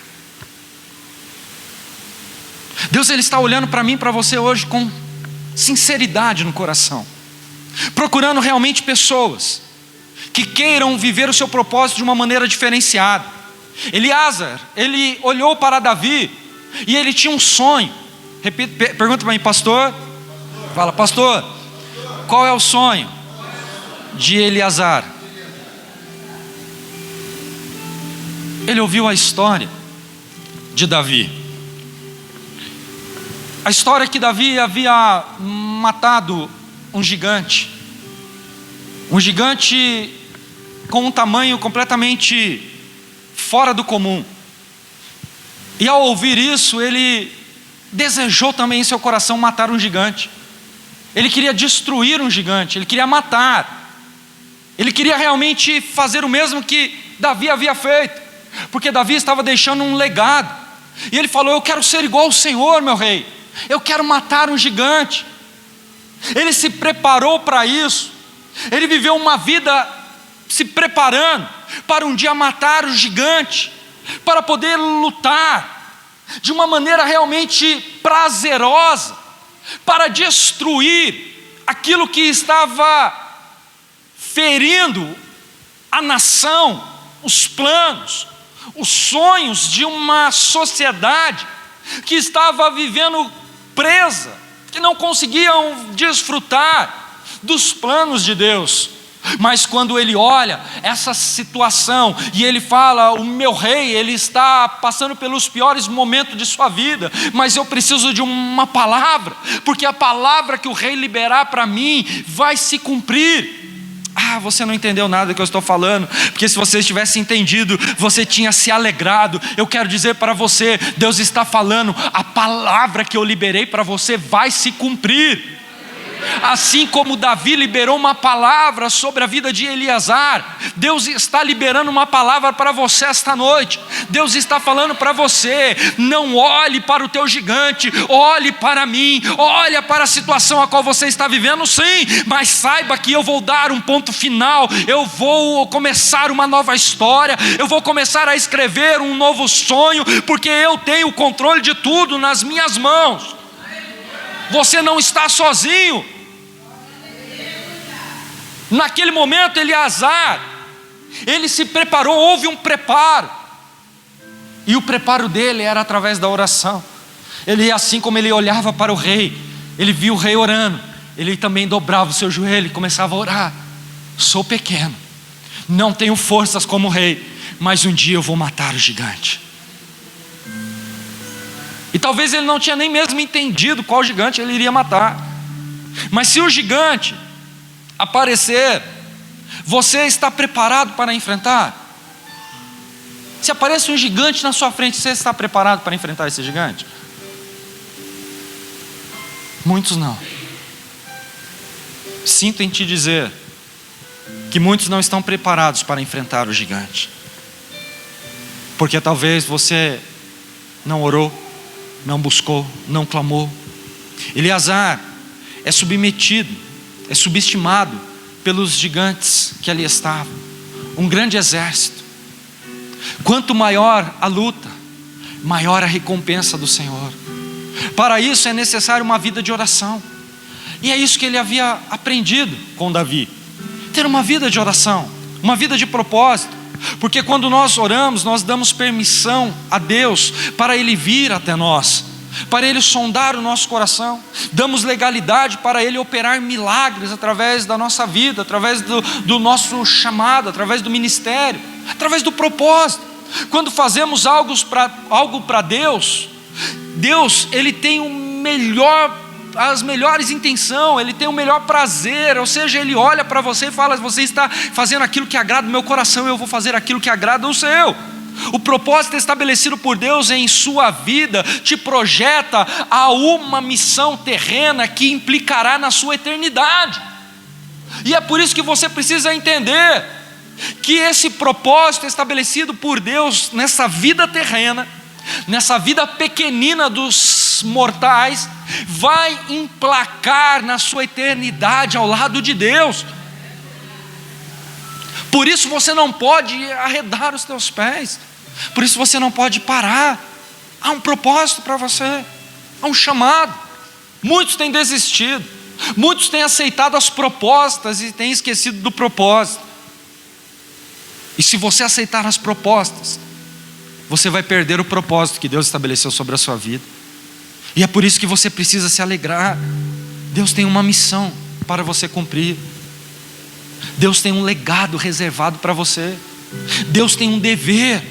Deus, ele está olhando para mim e para você hoje com sinceridade no coração, procurando realmente pessoas que queiram viver o seu propósito de uma maneira diferenciada. Eleazar, ele olhou para Davi e ele tinha um sonho. Pergunta para mim: pastor? Fala: pastor, qual é o sonho de Eleazar? Ele ouviu a história de Davi. A história que Davi havia matado um gigante com um tamanho completamente fora do comum. E ao ouvir isso, ele desejou também em seu coração matar um gigante. Ele queria destruir um gigante, ele queria matar. Ele queria realmente fazer o mesmo que Davi havia feito, porque Davi estava deixando um legado. E ele falou: eu quero ser igual ao Senhor, meu rei. Eu quero matar um gigante. Ele se preparou para isso. Ele viveu uma vida se preparando para um dia matar o gigante, para poder lutar de uma maneira realmente prazerosa, para destruir aquilo que estava ferindo a nação, os planos, os sonhos de uma sociedade que estava vivendo presa, que não conseguiam desfrutar dos planos de Deus. Mas quando ele olha essa situação e ele fala: o meu rei, ele está passando pelos piores momentos de sua vida, mas eu preciso de uma palavra, porque a palavra que o rei liberar para mim vai se cumprir. Você não entendeu nada do que eu estou falando, porque se você tivesse entendido, você tinha se alegrado. Eu quero dizer para você: Deus está falando, a palavra que eu liberei para você vai se cumprir. Assim como Davi liberou uma palavra sobre a vida de Eleazar, Deus está liberando uma palavra para você esta noite. Deus está falando para você: não olhe para o teu gigante, olhe para mim, olha para a situação a qual você está vivendo, sim, mas saiba que eu vou dar um ponto final, eu vou começar uma nova história, eu vou começar a escrever um novo sonho, porque eu tenho o controle de tudo nas minhas mãos. Você não está sozinho. Naquele momento, Eleazar, ele se preparou, houve um preparo, e o preparo dele era através da oração. Ele, assim como ele olhava para o rei, ele viu o rei orando, ele também dobrava o seu joelho e começava a orar: sou pequeno, não tenho forças como o rei, mas um dia eu vou matar o gigante. E talvez ele não tinha nem mesmo entendido qual gigante ele iria matar, mas se o gigante aparecer, você está preparado para enfrentar? Se aparece um gigante na sua frente, você está preparado para enfrentar esse gigante? Muitos não. Sinto em te dizer que muitos não estão preparados para enfrentar o gigante, porque talvez você não orou, não buscou, não clamou. Eleazar é submetido, é subestimado pelos gigantes que ali estavam, um grande exército. Quanto maior a luta, maior a recompensa do Senhor. Para isso é necessário uma vida de oração, e é isso que ele havia aprendido com Davi: ter uma vida de oração, uma vida de propósito. Porque quando nós oramos, nós damos permissão a Deus para Ele vir até nós, para Ele sondar o nosso coração, damos legalidade para Ele operar milagres através da nossa vida, através do nosso chamado, através do ministério, através do propósito. Quando fazemos algo para Deus, Deus, Ele tem as melhores intenções, Ele tem o melhor prazer, ou seja, Ele olha para você e fala: você está fazendo aquilo que agrada o meu coração, eu vou fazer aquilo que agrada o seu. O propósito estabelecido por Deus em sua vida te projeta a uma missão terrena que implicará na sua eternidade. E é por isso que você precisa entender que esse propósito estabelecido por Deus nessa vida terrena, nessa vida pequenina dos mortais, vai emplacar na sua eternidade ao lado de Deus. Por isso você não pode arredar os teus pés, por isso você não pode parar. Há um propósito para você, há um chamado. Muitos têm desistido, muitos têm aceitado as propostas e têm esquecido do propósito. E se você aceitar as propostas, você vai perder o propósito que Deus estabeleceu sobre a sua vida. E é por isso que você precisa se alegrar. Deus tem uma missão para você cumprir. Deus tem um legado reservado para você. Deus tem um dever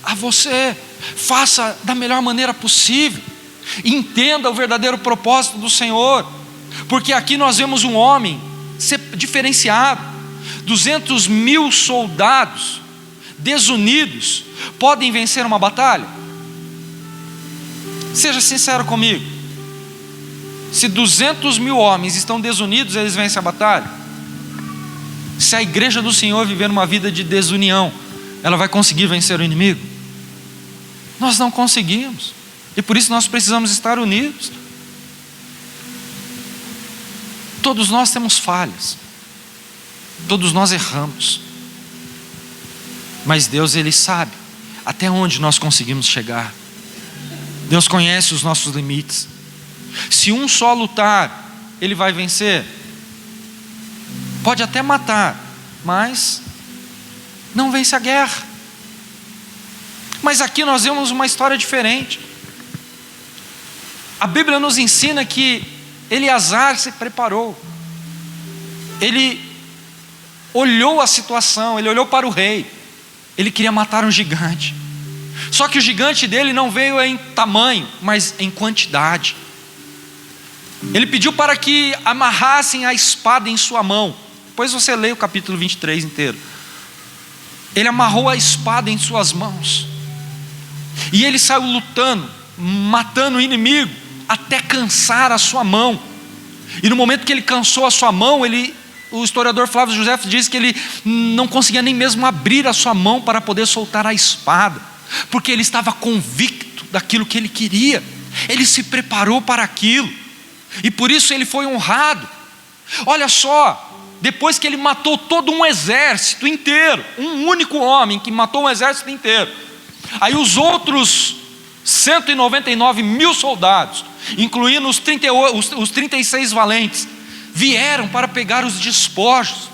a você. Faça da melhor maneira possível. Entenda o verdadeiro propósito do Senhor. Porque aqui nós vemos um homem ser diferenciado. 200.000 soldados desunidos podem vencer uma batalha? Seja sincero comigo. Se 200.000 homens estão desunidos, eles vencem a batalha? Se a igreja do Senhor viver uma vida de desunião, ela vai conseguir vencer o inimigo? Nós não conseguimos. E por isso nós precisamos estar unidos. Todos nós temos falhas. Todos nós erramos. Mas Deus, Ele sabe até onde nós conseguimos chegar. Deus conhece os nossos limites. Se um só lutar, ele vai vencer? Pode até matar, mas não vence a guerra. Mas aqui nós vemos uma história diferente. A Bíblia nos ensina que Eleazar se preparou. Ele olhou a situação, ele olhou para o rei. Ele queria matar um gigante. Só que o gigante dele não veio em tamanho, mas em quantidade. Ele pediu para que amarrassem a espada em sua mão. Depois você lê o capítulo 23 inteiro. Ele amarrou a espada em suas mãos. E ele saiu lutando, matando o inimigo, até cansar a sua mão. E no momento que ele cansou a sua mão, o historiador Flávio José diz que ele não conseguia nem mesmo abrir a sua mão para poder soltar a espada, porque ele estava convicto daquilo que ele queria. Ele se preparou para aquilo, e por isso ele foi honrado. Olha só, depois que ele matou todo um exército inteiro, um único homem que matou um exército inteiro, aí os outros 199.000 soldados, incluindo os 36 valentes, vieram para pegar os despojos.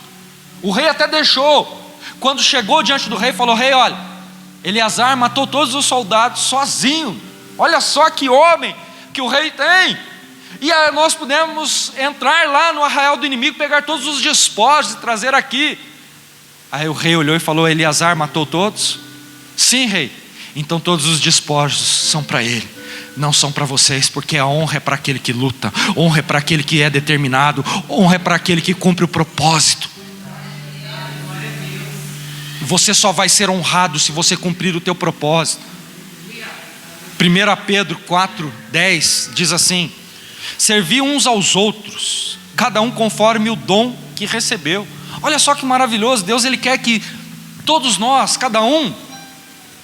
O rei até deixou. Quando chegou diante do rei, falou: rei, olha, Eleazar matou todos os soldados sozinho. Olha só que homem que o rei tem. E aí nós pudemos entrar lá no arraial do inimigo, pegar todos os despojos e trazer aqui. Aí o rei olhou e falou: Eleazar matou todos? Sim, rei. Então todos os despojos são para ele, não são para vocês, porque a honra é para aquele que luta, honra é para aquele que é determinado, honra é para aquele que cumpre o propósito. Você só vai ser honrado se você cumprir o teu propósito. 1 Pedro 4:10 diz assim: servi uns aos outros, cada um conforme o dom que recebeu. Olha só que maravilhoso. Deus, Ele quer que todos nós, cada um,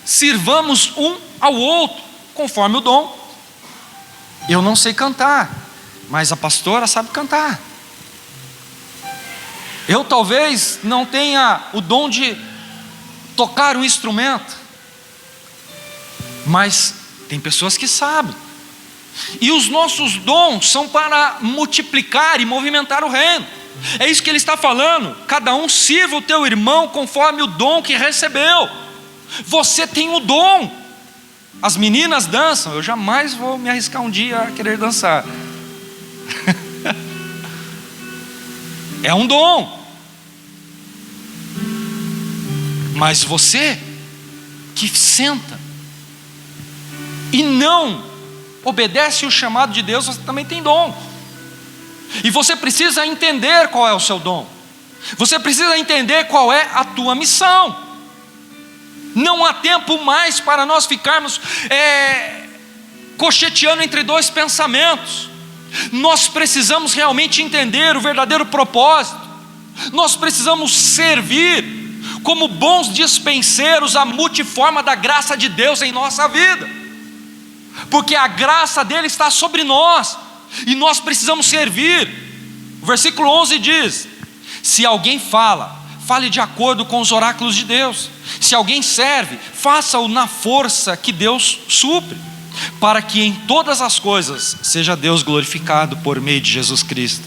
sirvamos um ao outro, conforme o dom. Eu não sei cantar, mas a pastora sabe cantar. Eu talvez não tenha o dom de tocar um instrumento, mas tem pessoas que sabem. E os nossos dons são para multiplicar e movimentar o reino. É isso que ele está falando. Cada um sirva o teu irmão conforme o dom que recebeu. Você tem o dom. As meninas dançam. Eu jamais vou me arriscar um dia a querer dançar. É um dom. Mas você que senta e não obedece o chamado de Deus, você também tem dom. E você precisa entender qual é o seu dom. Você precisa entender qual é a tua missão. Não há tempo mais para nós ficarmos cocheteando entre dois pensamentos. Nós precisamos realmente entender o verdadeiro propósito. Nós precisamos servir como bons dispenseiros a multiforma da graça de Deus em nossa vida, porque a graça dele está sobre nós, e nós precisamos servir. O versículo 11 diz: se alguém fala, fale de acordo com os oráculos de Deus. Se alguém serve, faça-o na força que Deus supre, para que em todas as coisas seja Deus glorificado por meio de Jesus Cristo,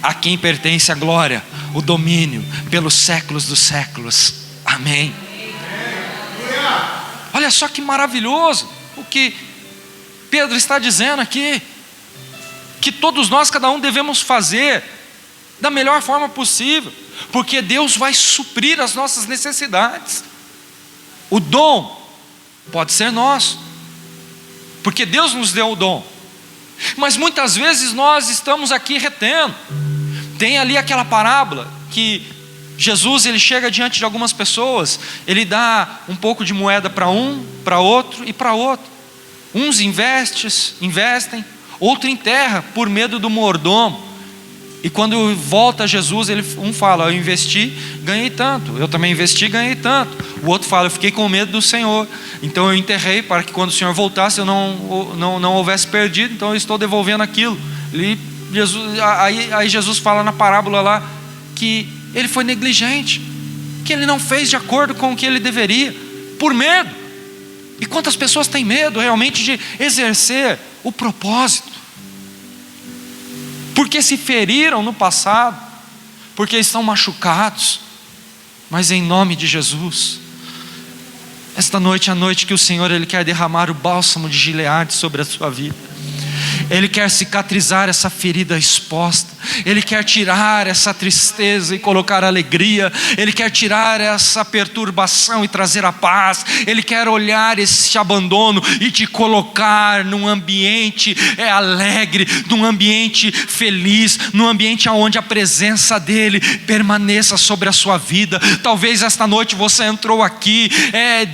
a quem pertence a glória, o domínio pelos séculos dos séculos. Amém. Olha só que maravilhoso o que Pedro está dizendo aqui, que todos nós, cada um, devemos fazer da melhor forma possível, porque Deus vai suprir as nossas necessidades. O dom pode ser nosso, porque Deus nos deu o dom, mas muitas vezes nós estamos aqui retendo. Tem ali aquela parábola que Jesus, ele chega diante de algumas pessoas, ele dá um pouco de moeda para um, para outro e para outro. Uns investem, outro enterra por medo do mordomo. E quando volta Jesus, um fala: eu investi, ganhei tanto. Eu também investi, ganhei tanto. O outro fala: eu fiquei com medo do Senhor, então eu enterrei para que quando o Senhor voltasse eu não houvesse perdido, então eu estou devolvendo aquilo. Aí Jesus fala na parábola lá que ele foi negligente, que ele não fez de acordo com o que ele deveria, por medo. E quantas pessoas têm medo realmente de exercer o propósito? Porque se feriram no passado, porque estão machucados. Mas em nome de Jesus, esta noite é a noite que o Senhor, Ele quer derramar o bálsamo de Gileade sobre a sua vida. Ele quer cicatrizar essa ferida exposta. Ele quer tirar essa tristeza e colocar alegria. Ele quer tirar essa perturbação e trazer a paz. Ele quer olhar esse abandono e te colocar num ambiente alegre, num ambiente feliz, num ambiente onde a presença dEle permaneça sobre a sua vida. Talvez esta noite você entrou aqui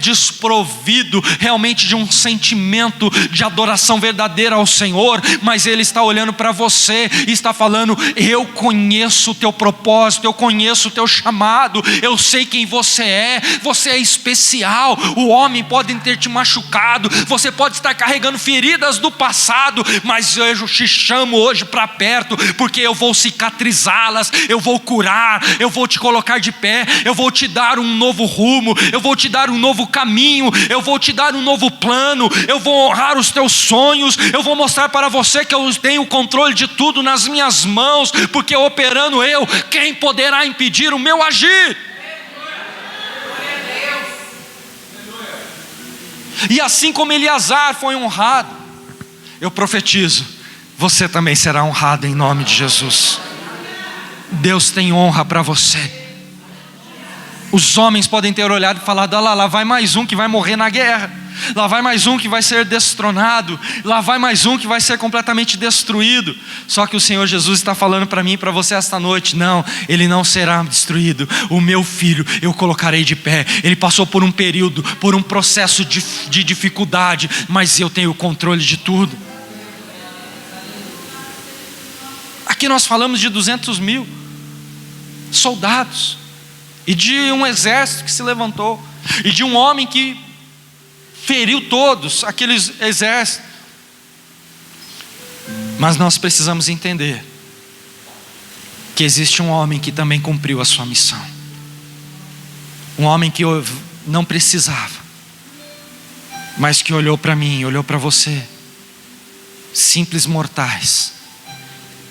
desprovido realmente de um sentimento de adoração verdadeira ao Senhor, Senhor, mas Ele está olhando para você e está falando: eu conheço o teu propósito, eu conheço o teu chamado, eu sei quem você é especial. O homem pode ter te machucado, você pode estar carregando feridas do passado, mas eu te chamo hoje para perto, porque eu vou cicatrizá-las, eu vou curar, eu vou te colocar de pé, eu vou te dar um novo rumo, eu vou te dar um novo caminho, eu vou te dar um novo plano, eu vou honrar os teus sonhos, eu vou mostrar para você que eu tenho o controle de tudo nas minhas mãos, porque operando eu, quem poderá impedir o meu agir? E assim como Eleazar foi honrado, eu profetizo, você também será honrado em nome de Jesus. Deus tem honra para você. Os homens podem ter olhado e falado: olha lá vai mais um que vai morrer na guerra, lá vai mais um que vai ser destronado, lá vai mais um que vai ser completamente destruído. Só que o Senhor Jesus está falando para mim e para você esta noite: não, ele não será destruído. O meu filho eu colocarei de pé. Ele passou por um período, por um processo de dificuldade, mas eu tenho o controle de tudo. Aqui nós falamos de 200.000 soldados, e de um exército que se levantou, e de um homem que feriu todos aqueles exércitos. Mas nós precisamos entender que existe um homem que também cumpriu a sua missão, um homem que não precisava, mas que olhou para mim, olhou para você, simples mortais,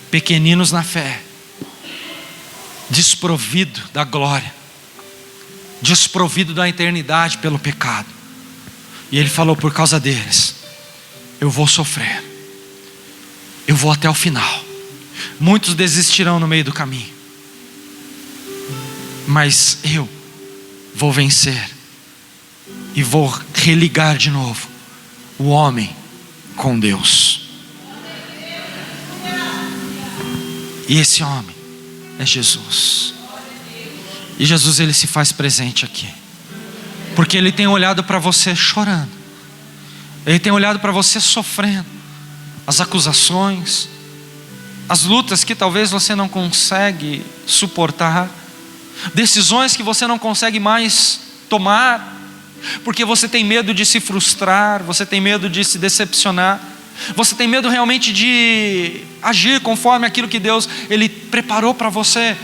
pequeninos na fé, desprovido da glória, desprovido da eternidade pelo pecado. E ele falou: por causa deles eu vou sofrer, eu vou até o final. Muitos desistirão no meio do caminho, mas eu vou vencer e vou religar de novo o homem com Deus. E esse homem é Jesus. E Jesus, ele se faz presente aqui, porque ele tem olhado para você chorando, ele tem olhado para você sofrendo as acusações, as lutas que talvez você não consegue suportar, decisões que você não consegue mais tomar, porque você tem medo de se frustrar, você tem medo de se decepcionar, você tem medo realmente de agir conforme aquilo que Deus ele preparou para você,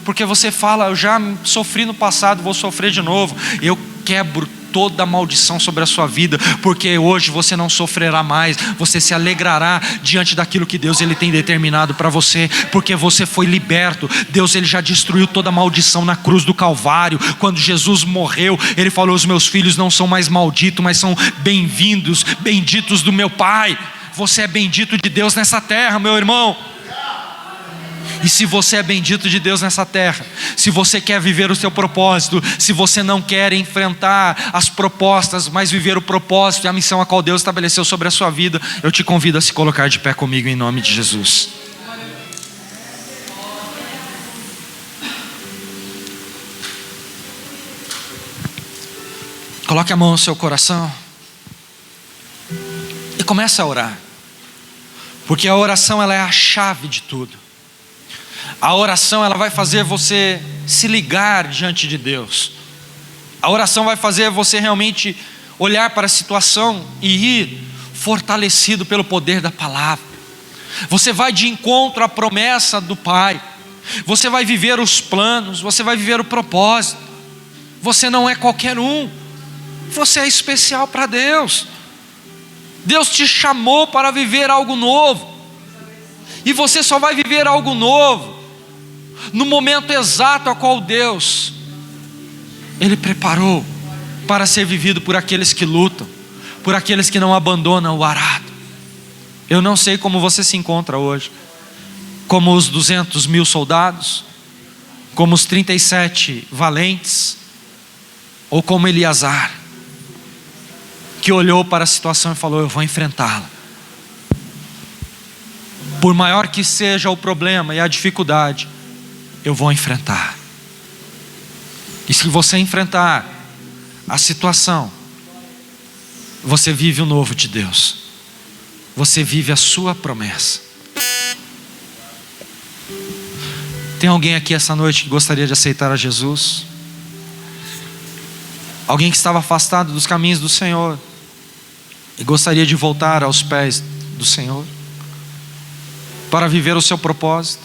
porque você fala: eu já sofri no passado, vou sofrer de novo. Eu quebro toda a maldição sobre a sua vida, porque hoje você não sofrerá mais, você se alegrará diante daquilo que Deus ele tem determinado para você, porque você foi liberto. Deus ele já destruiu toda a maldição na cruz do Calvário. Quando Jesus morreu, ele falou: os meus filhos não são mais malditos, mas são bem-vindos, benditos do meu Pai. Você é bendito de Deus nessa terra, meu irmão. E se você é bendito de Deus nessa terra, se você quer viver o seu propósito, se você não quer enfrentar as propostas, mas viver o propósito e a missão a qual Deus estabeleceu sobre a sua vida, eu te convido a se colocar de pé comigo em nome de Jesus. Coloque a mão no seu coração e comece a orar, porque a oração ela é a chave de tudo. A oração ela vai fazer você se ligar diante de Deus. A oração vai fazer você realmente olhar para a situação e ir fortalecido pelo poder da palavra. Você vai de encontro à promessa do Pai. Você vai viver os planos, você vai viver o propósito. Você não é qualquer um, você é especial para Deus. Deus te chamou para viver algo novo, e você só vai viver algo novo no momento exato a qual Deus ele preparou para ser vivido por aqueles que lutam, por aqueles que não abandonam o arado. Eu não sei como você se encontra hoje, como os 200.000 soldados, como os 37 valentes, ou como Eleazar, que olhou para a situação e falou: eu vou enfrentá-la. Por maior que seja o problema e a dificuldade, eu vou enfrentar. E se você enfrentar a situação, você vive o novo de Deus. você vive a sua promessa. Tem alguém aqui essa noite que gostaria de aceitar a Jesus? Alguém que estava afastado dos caminhos do Senhor e gostaria de voltar aos pés do Senhor para viver o seu propósito?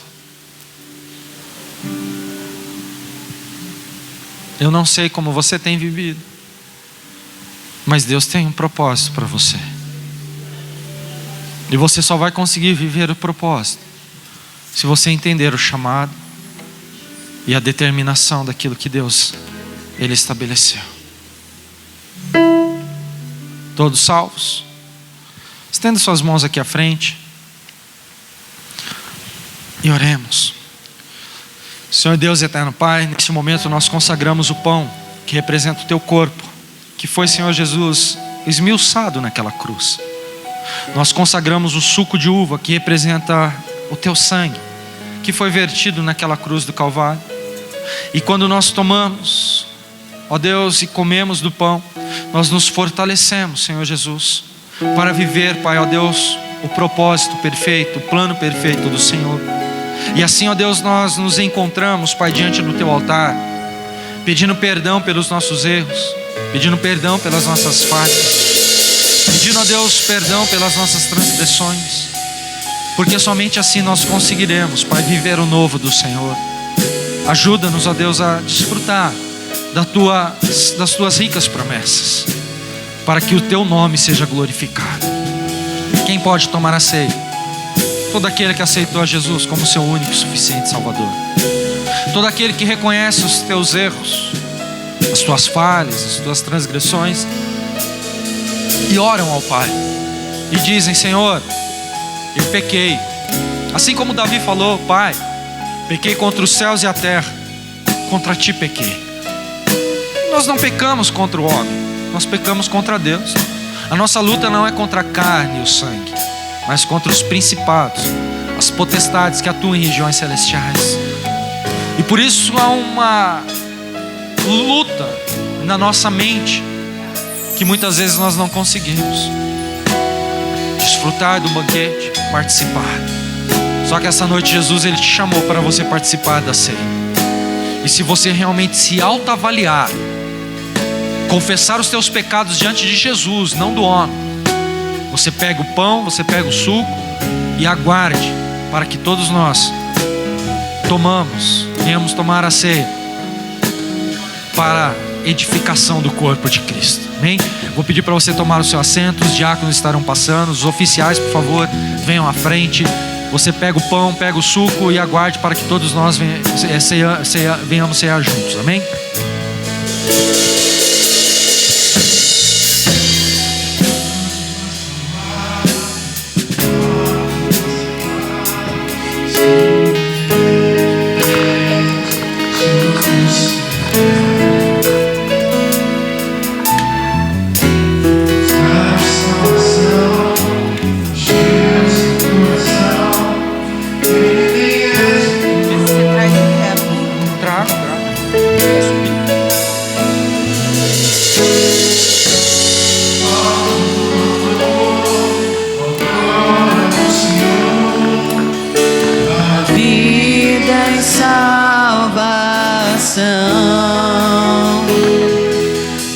Eu não sei como você tem vivido, mas Deus tem um propósito para você. E você só vai conseguir viver o propósito se você entender o chamado e a determinação daquilo que Deus, Ele estabeleceu. Todos salvos? Estenda suas mãos aqui à frente e oremos. Senhor Deus eterno Pai, neste momento nós consagramos o pão que representa o teu corpo, que foi, Senhor Jesus, esmiuçado naquela cruz. Nós consagramos o suco de uva que representa o teu sangue, que foi vertido naquela cruz do Calvário. E quando nós tomamos, ó Deus, e comemos do pão, nós nos fortalecemos, Senhor Jesus, para viver, Pai, ó Deus, o propósito perfeito, o plano perfeito do Senhor. E assim, ó Deus, nós nos encontramos, Pai, diante do teu altar, pedindo perdão pelos nossos erros, pedindo perdão pelas nossas falhas, pedindo, ó Deus, perdão pelas nossas transgressões, porque somente assim nós conseguiremos, Pai, viver o novo do Senhor. Ajuda-nos, ó Deus, a desfrutar das tuas ricas promessas, para que o teu nome seja glorificado. Quem pode tomar a ceia? Todo aquele que aceitou a Jesus como seu único e suficiente Salvador. Todo aquele que reconhece os teus erros, as tuas falhas, as tuas transgressões, e oram ao Pai e dizem: Senhor, eu pequei. Assim como Davi falou: Pai, pequei contra os céus e a terra, contra ti pequei. Nós não pecamos contra o homem, nós pecamos contra Deus. A nossa luta não é contra a carne e o sangue, mas contra os principados, as potestades que atuam em regiões celestiais. E por isso há uma luta na nossa mente que muitas vezes nós não conseguimos desfrutar do banquete, participar. Só que essa noite Jesus, Ele te chamou para você participar da ceia. E se você realmente se autoavaliar, confessar os teus pecados diante de Jesus, não do homem, você pega o pão, você pega o suco e aguarde para que todos nós venhamos tomar a ceia para edificação do corpo de Cristo. Amém? Vou pedir para você tomar o seu assento, os diáconos estarão passando, os oficiais, por favor, venham à frente. Você pega o pão, pega o suco e aguarde para que todos nós venhamos cear juntos. Amém?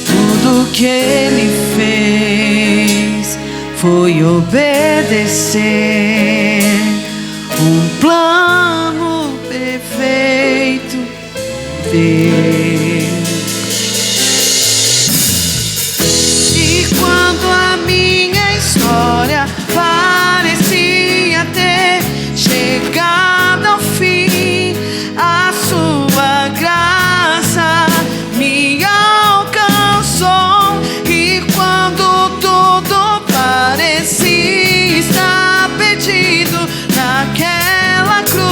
Tudo que Ele fez foi obedecer um plano perfeito Deus. E quando a minha história parecia ter chegado ao fim, a sua graça me alcançou. E quando tudo parecia estar perdido naquela cruz,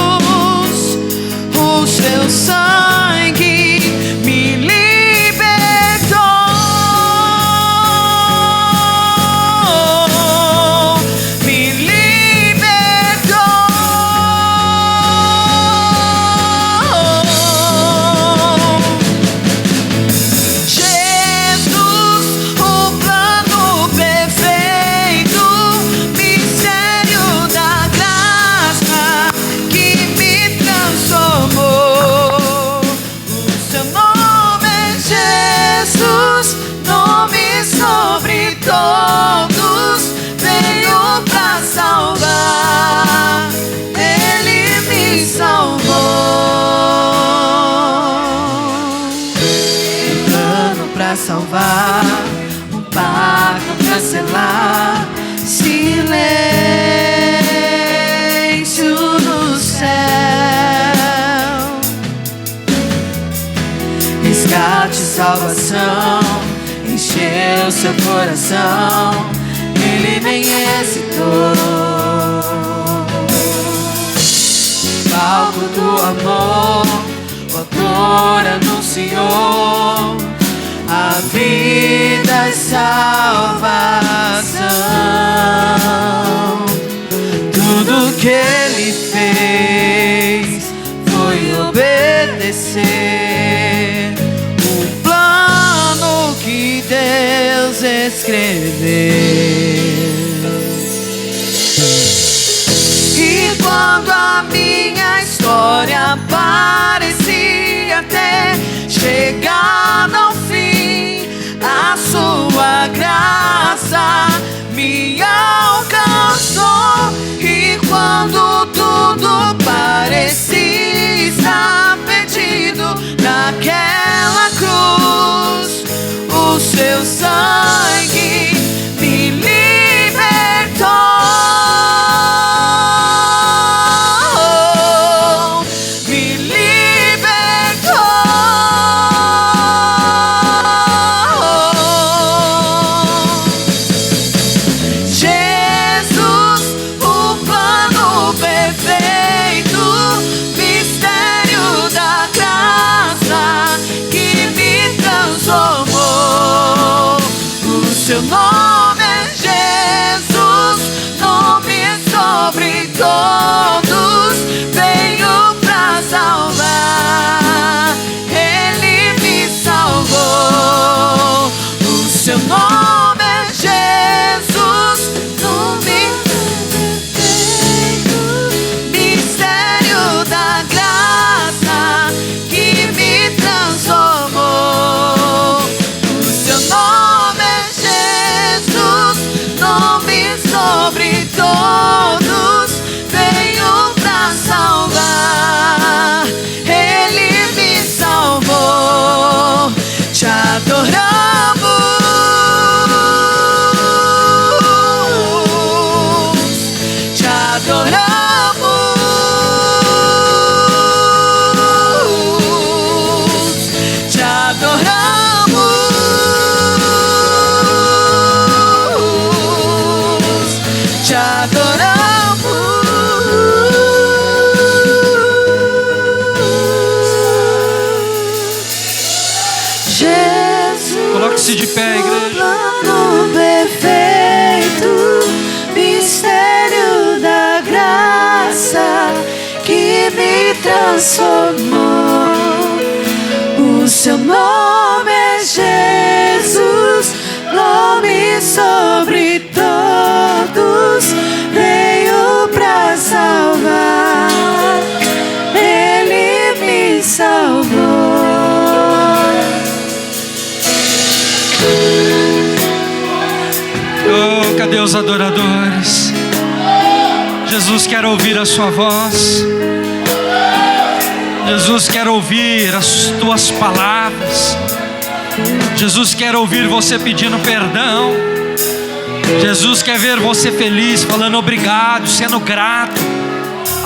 o seu coração, Ele nem hesitou. Palco do amor, o autor anunciou a vida e salvação. Tudo que Ele fez foi obedecer o plano que Deus escreveu. E quando a minha história parecia ter chegado ao fim, a sua graça me alcançou. E quando tudo parecia estar perdido, naquela cruz o seu sangue me libertou. Seu nome é Jesus, nome sobre todos, veio pra salvar, Ele me salvou. O seu nome é Jesus, nome perfeito, mistério da graça que me transformou. O seu nome é nome sobre todos, veio pra salvar, Ele me salvou. Te adoramos, te adoramos, te adoramos. Te adoramos, Jesus. Coloque-se de pé, igreja. Plano perfeito, mistério da graça que me transformou. O seu nome é Jesus, nome sobre todos, veio pra salvar, Ele me salvou. Oh, cadê os adoradores? Jesus quer ouvir a sua voz. Jesus quer ouvir as tuas palavras. Jesus quer ouvir você pedindo perdão. Jesus quer ver você feliz, falando obrigado, sendo grato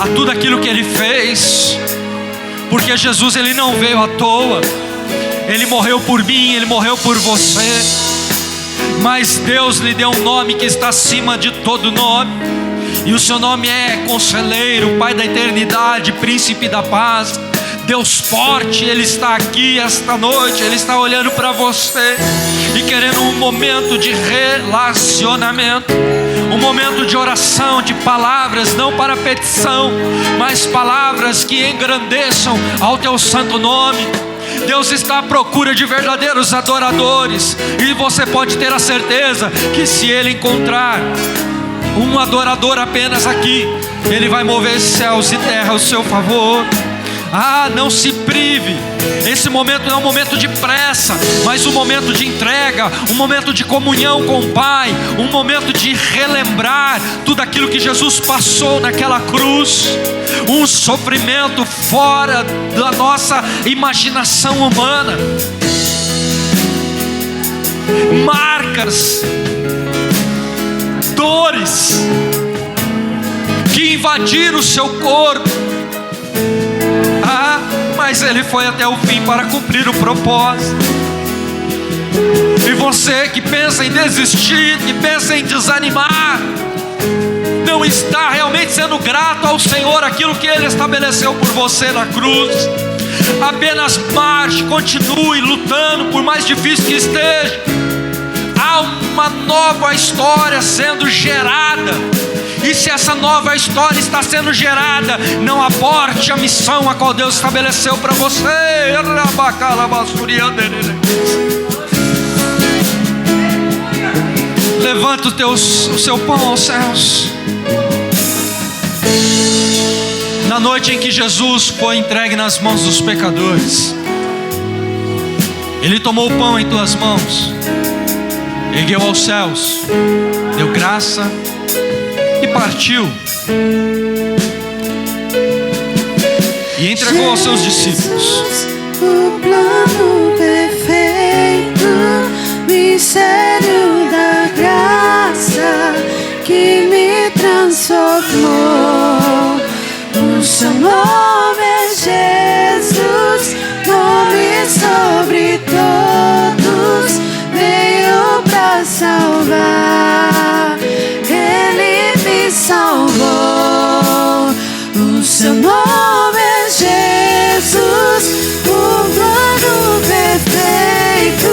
a tudo aquilo que Ele fez. Porque Jesus, Ele não veio à toa. Ele morreu por mim, Ele morreu por você. Mas Deus lhe deu um nome que está acima de todo nome. E o seu nome é Conselheiro, Pai da eternidade, Príncipe da paz, Deus forte. Ele está aqui esta noite, Ele está olhando para você e querendo um momento de relacionamento, um momento de oração, de palavras, não para petição, mas palavras que engrandeçam ao teu santo nome. Deus está à procura de verdadeiros adoradores, e você pode ter a certeza que se Ele encontrar um adorador apenas aqui, Ele vai mover céus e terra ao seu favor. Ah, não se prive. Esse momento não é um momento de pressa, mas um momento de entrega, um momento de comunhão com o Pai, um momento de relembrar tudo aquilo que Jesus passou naquela cruz. Um sofrimento fora da nossa imaginação humana, marcas, dores que invadiram o seu corpo. Mas Ele foi até o fim para cumprir o propósito. E você que pensa em desistir, que pensa em desanimar, não está realmente sendo grato ao Senhor aquilo que Ele estabeleceu por você na cruz. Apenas marche, continue lutando, por mais difícil que esteja. Há uma nova história sendo gerada, e se essa nova história está sendo gerada, não aborte a missão a qual Deus estabeleceu para você. Levanta o seu pão aos céus. Na noite em que Jesus foi entregue nas mãos dos pecadores, Ele tomou o pão em tuas mãos, ergueu aos céus, deu graça e partiu, e entregou aos seus discípulos. O plano perfeito, mistério da graça que me transformou. O seu nome é Jesus, nome sobre todos, veio pra salvar. Ele me salvou. O seu nome é Jesus, o plano perfeito,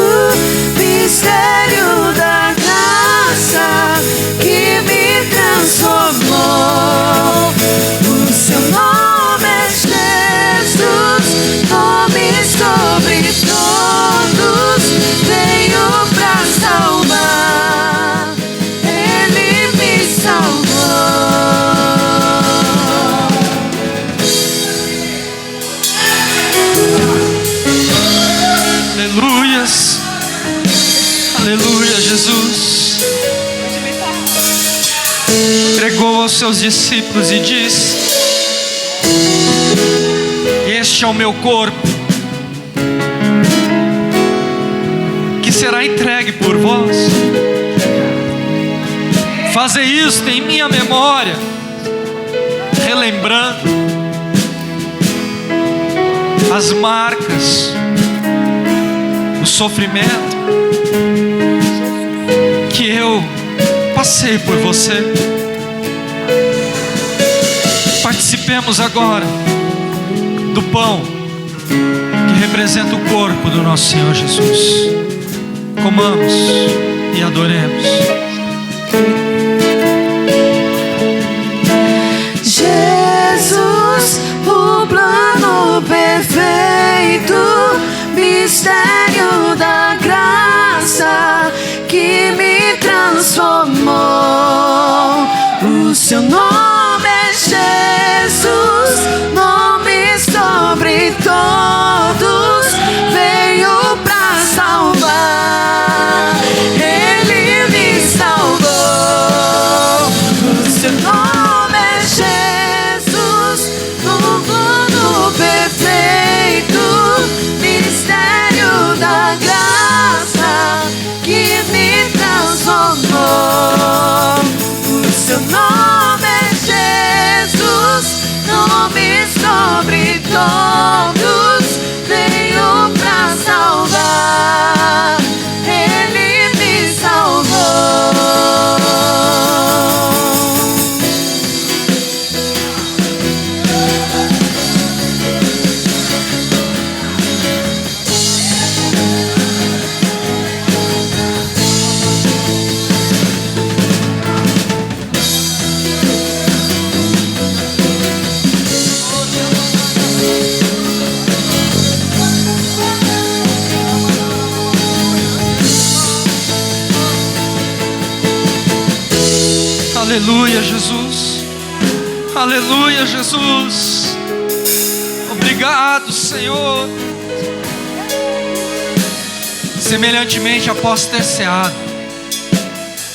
mistério da graça que me transformou. O seu nome é Jesus, nome sobre todos, veio pra salvar. Ele me salvou. Aleluias, aleluia. Jesus entregou aos seus discípulos e disse: este é o meu corpo, que será entregue por vós. Fazei isto em minha memória, relembrando as marcas, o sofrimento que eu passei por você. Participemos agora do pão que representa o corpo do nosso Senhor Jesus. Comamos e adoremos. Jesus, o plano perfeito, mistério da graça que me transformou. O seu nome é Jesus, nome sobre todos, veio pra salvar. Ele me salvou. O seu nome é Jesus, no plano perfeito, mistério da graça que me transformou. O seu nome é Jesus, nome sobre todos, veio pra salvar. Ele me salvou. Aleluia, Jesus. Aleluia, Jesus. Obrigado, Senhor. Semelhantemente, após ter ceado,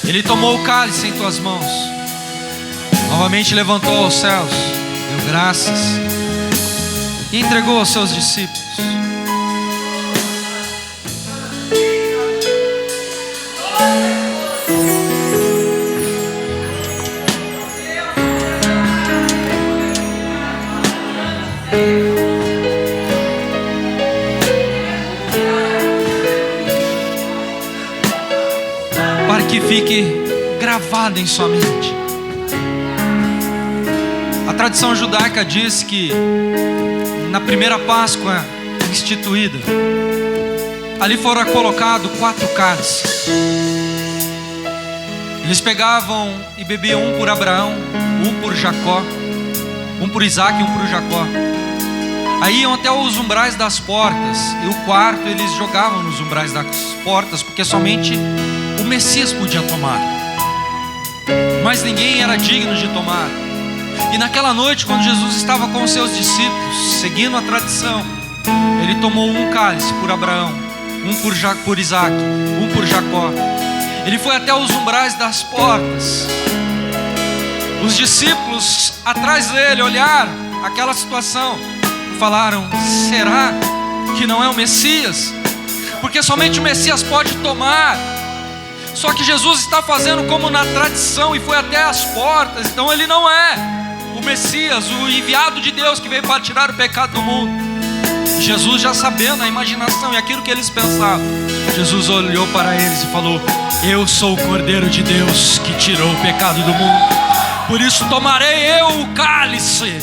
Ele tomou o cálice em tuas mãos, novamente levantou aos céus, deu graças e entregou aos seus discípulos. fique gravado em sua mente. A tradição judaica diz que na primeira Páscoa instituída, ali foram colocados 4 cálices. Eles pegavam e bebiam um por Abraão, um por Jacó, um por Isaac e um por Jacó. Aí iam até os umbrais das portas, e o quarto eles jogavam nos umbrais das portas, porque somente o Messias podia tomar, mas ninguém era digno de tomar. E naquela noite, quando Jesus estava com os seus discípulos, seguindo a tradição, ele tomou um cálice por Abraão, um por Isaac, um por Jacó. Ele foi até os umbrais das portas. Os discípulos atrás dele olharam aquela situação e falaram: será que não é o Messias? Porque somente o Messias pode tomar. Só que Jesus está fazendo como na tradição e foi até as portas. Então ele não é o Messias, o enviado de Deus que veio para tirar o pecado do mundo. Jesus, já sabendo a imaginação e aquilo que eles pensavam, Jesus olhou para eles e falou: eu sou o Cordeiro de Deus que tirou o pecado do mundo, por isso tomarei eu o cálice.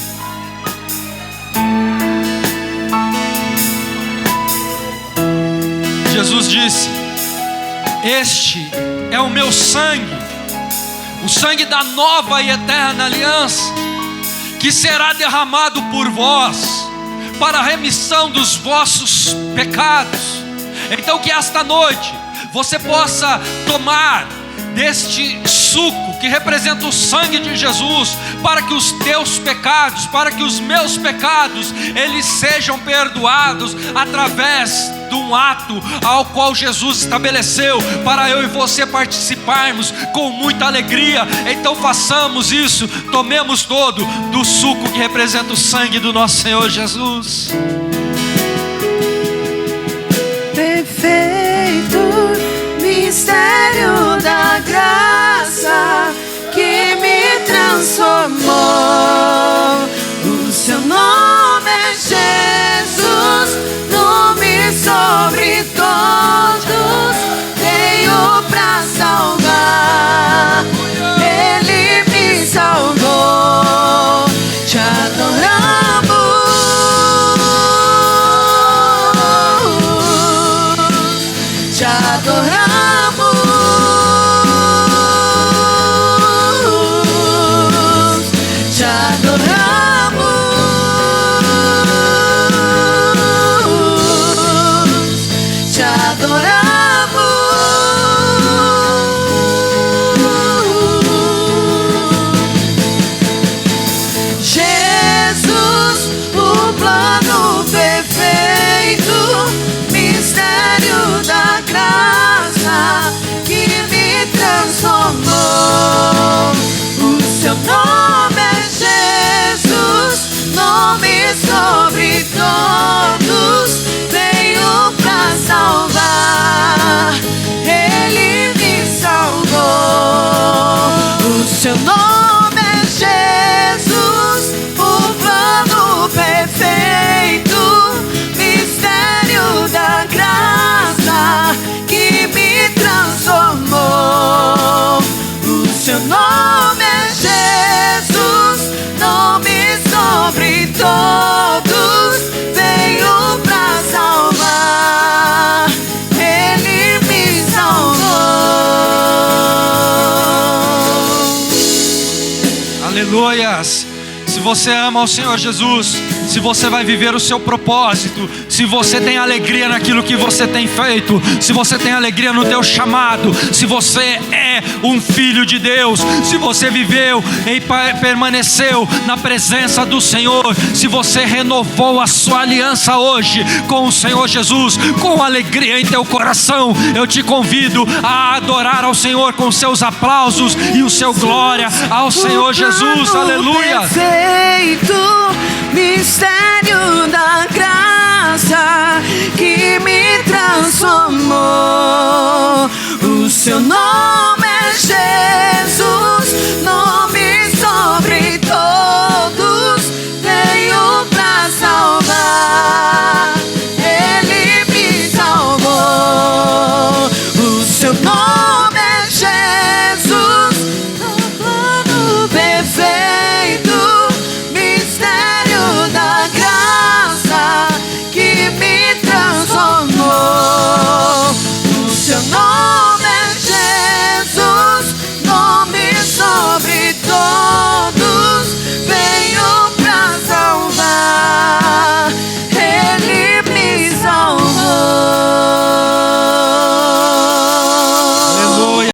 Jesus disse: este é o meu sangue, o sangue da nova e eterna aliança, que será derramado por vós para a remissão dos vossos pecados. Então que esta noite você possa tomar deste suco que representa o sangue de Jesus, para que os teus pecados, para que os meus pecados, eles sejam perdoados através de um ato ao qual Jesus estabeleceu para eu e você participarmos com muita alegria. Então façamos isso, tomemos todo do suco que representa o sangue do nosso Senhor Jesus. Perfeito mistério da graça que me transformou. O seu nome é Jesus, nome sobre todos, veio pra salvar. Ele me salvou, te adoramos, te adoramos. Seu nome é Jesus, o plano perfeito, mistério da graça que me transformou. O seu nome é Jesus, nome sobre todos, veio pra salvar. Ele me salvou. Aleluias. Se você ama o Senhor Jesus, se você vai viver o seu propósito, se você tem alegria naquilo que você tem feito, se você tem alegria no teu chamado, se você é um filho de Deus, se você viveu e permaneceu na presença do Senhor, se você renovou a sua aliança hoje com o Senhor Jesus, com alegria em teu coração, eu te convido a adorar ao Senhor com seus aplausos e o seu glória ao Senhor Jesus. Aleluia. Perfeito mistério da graça que me transformou. O seu nome é Jesus.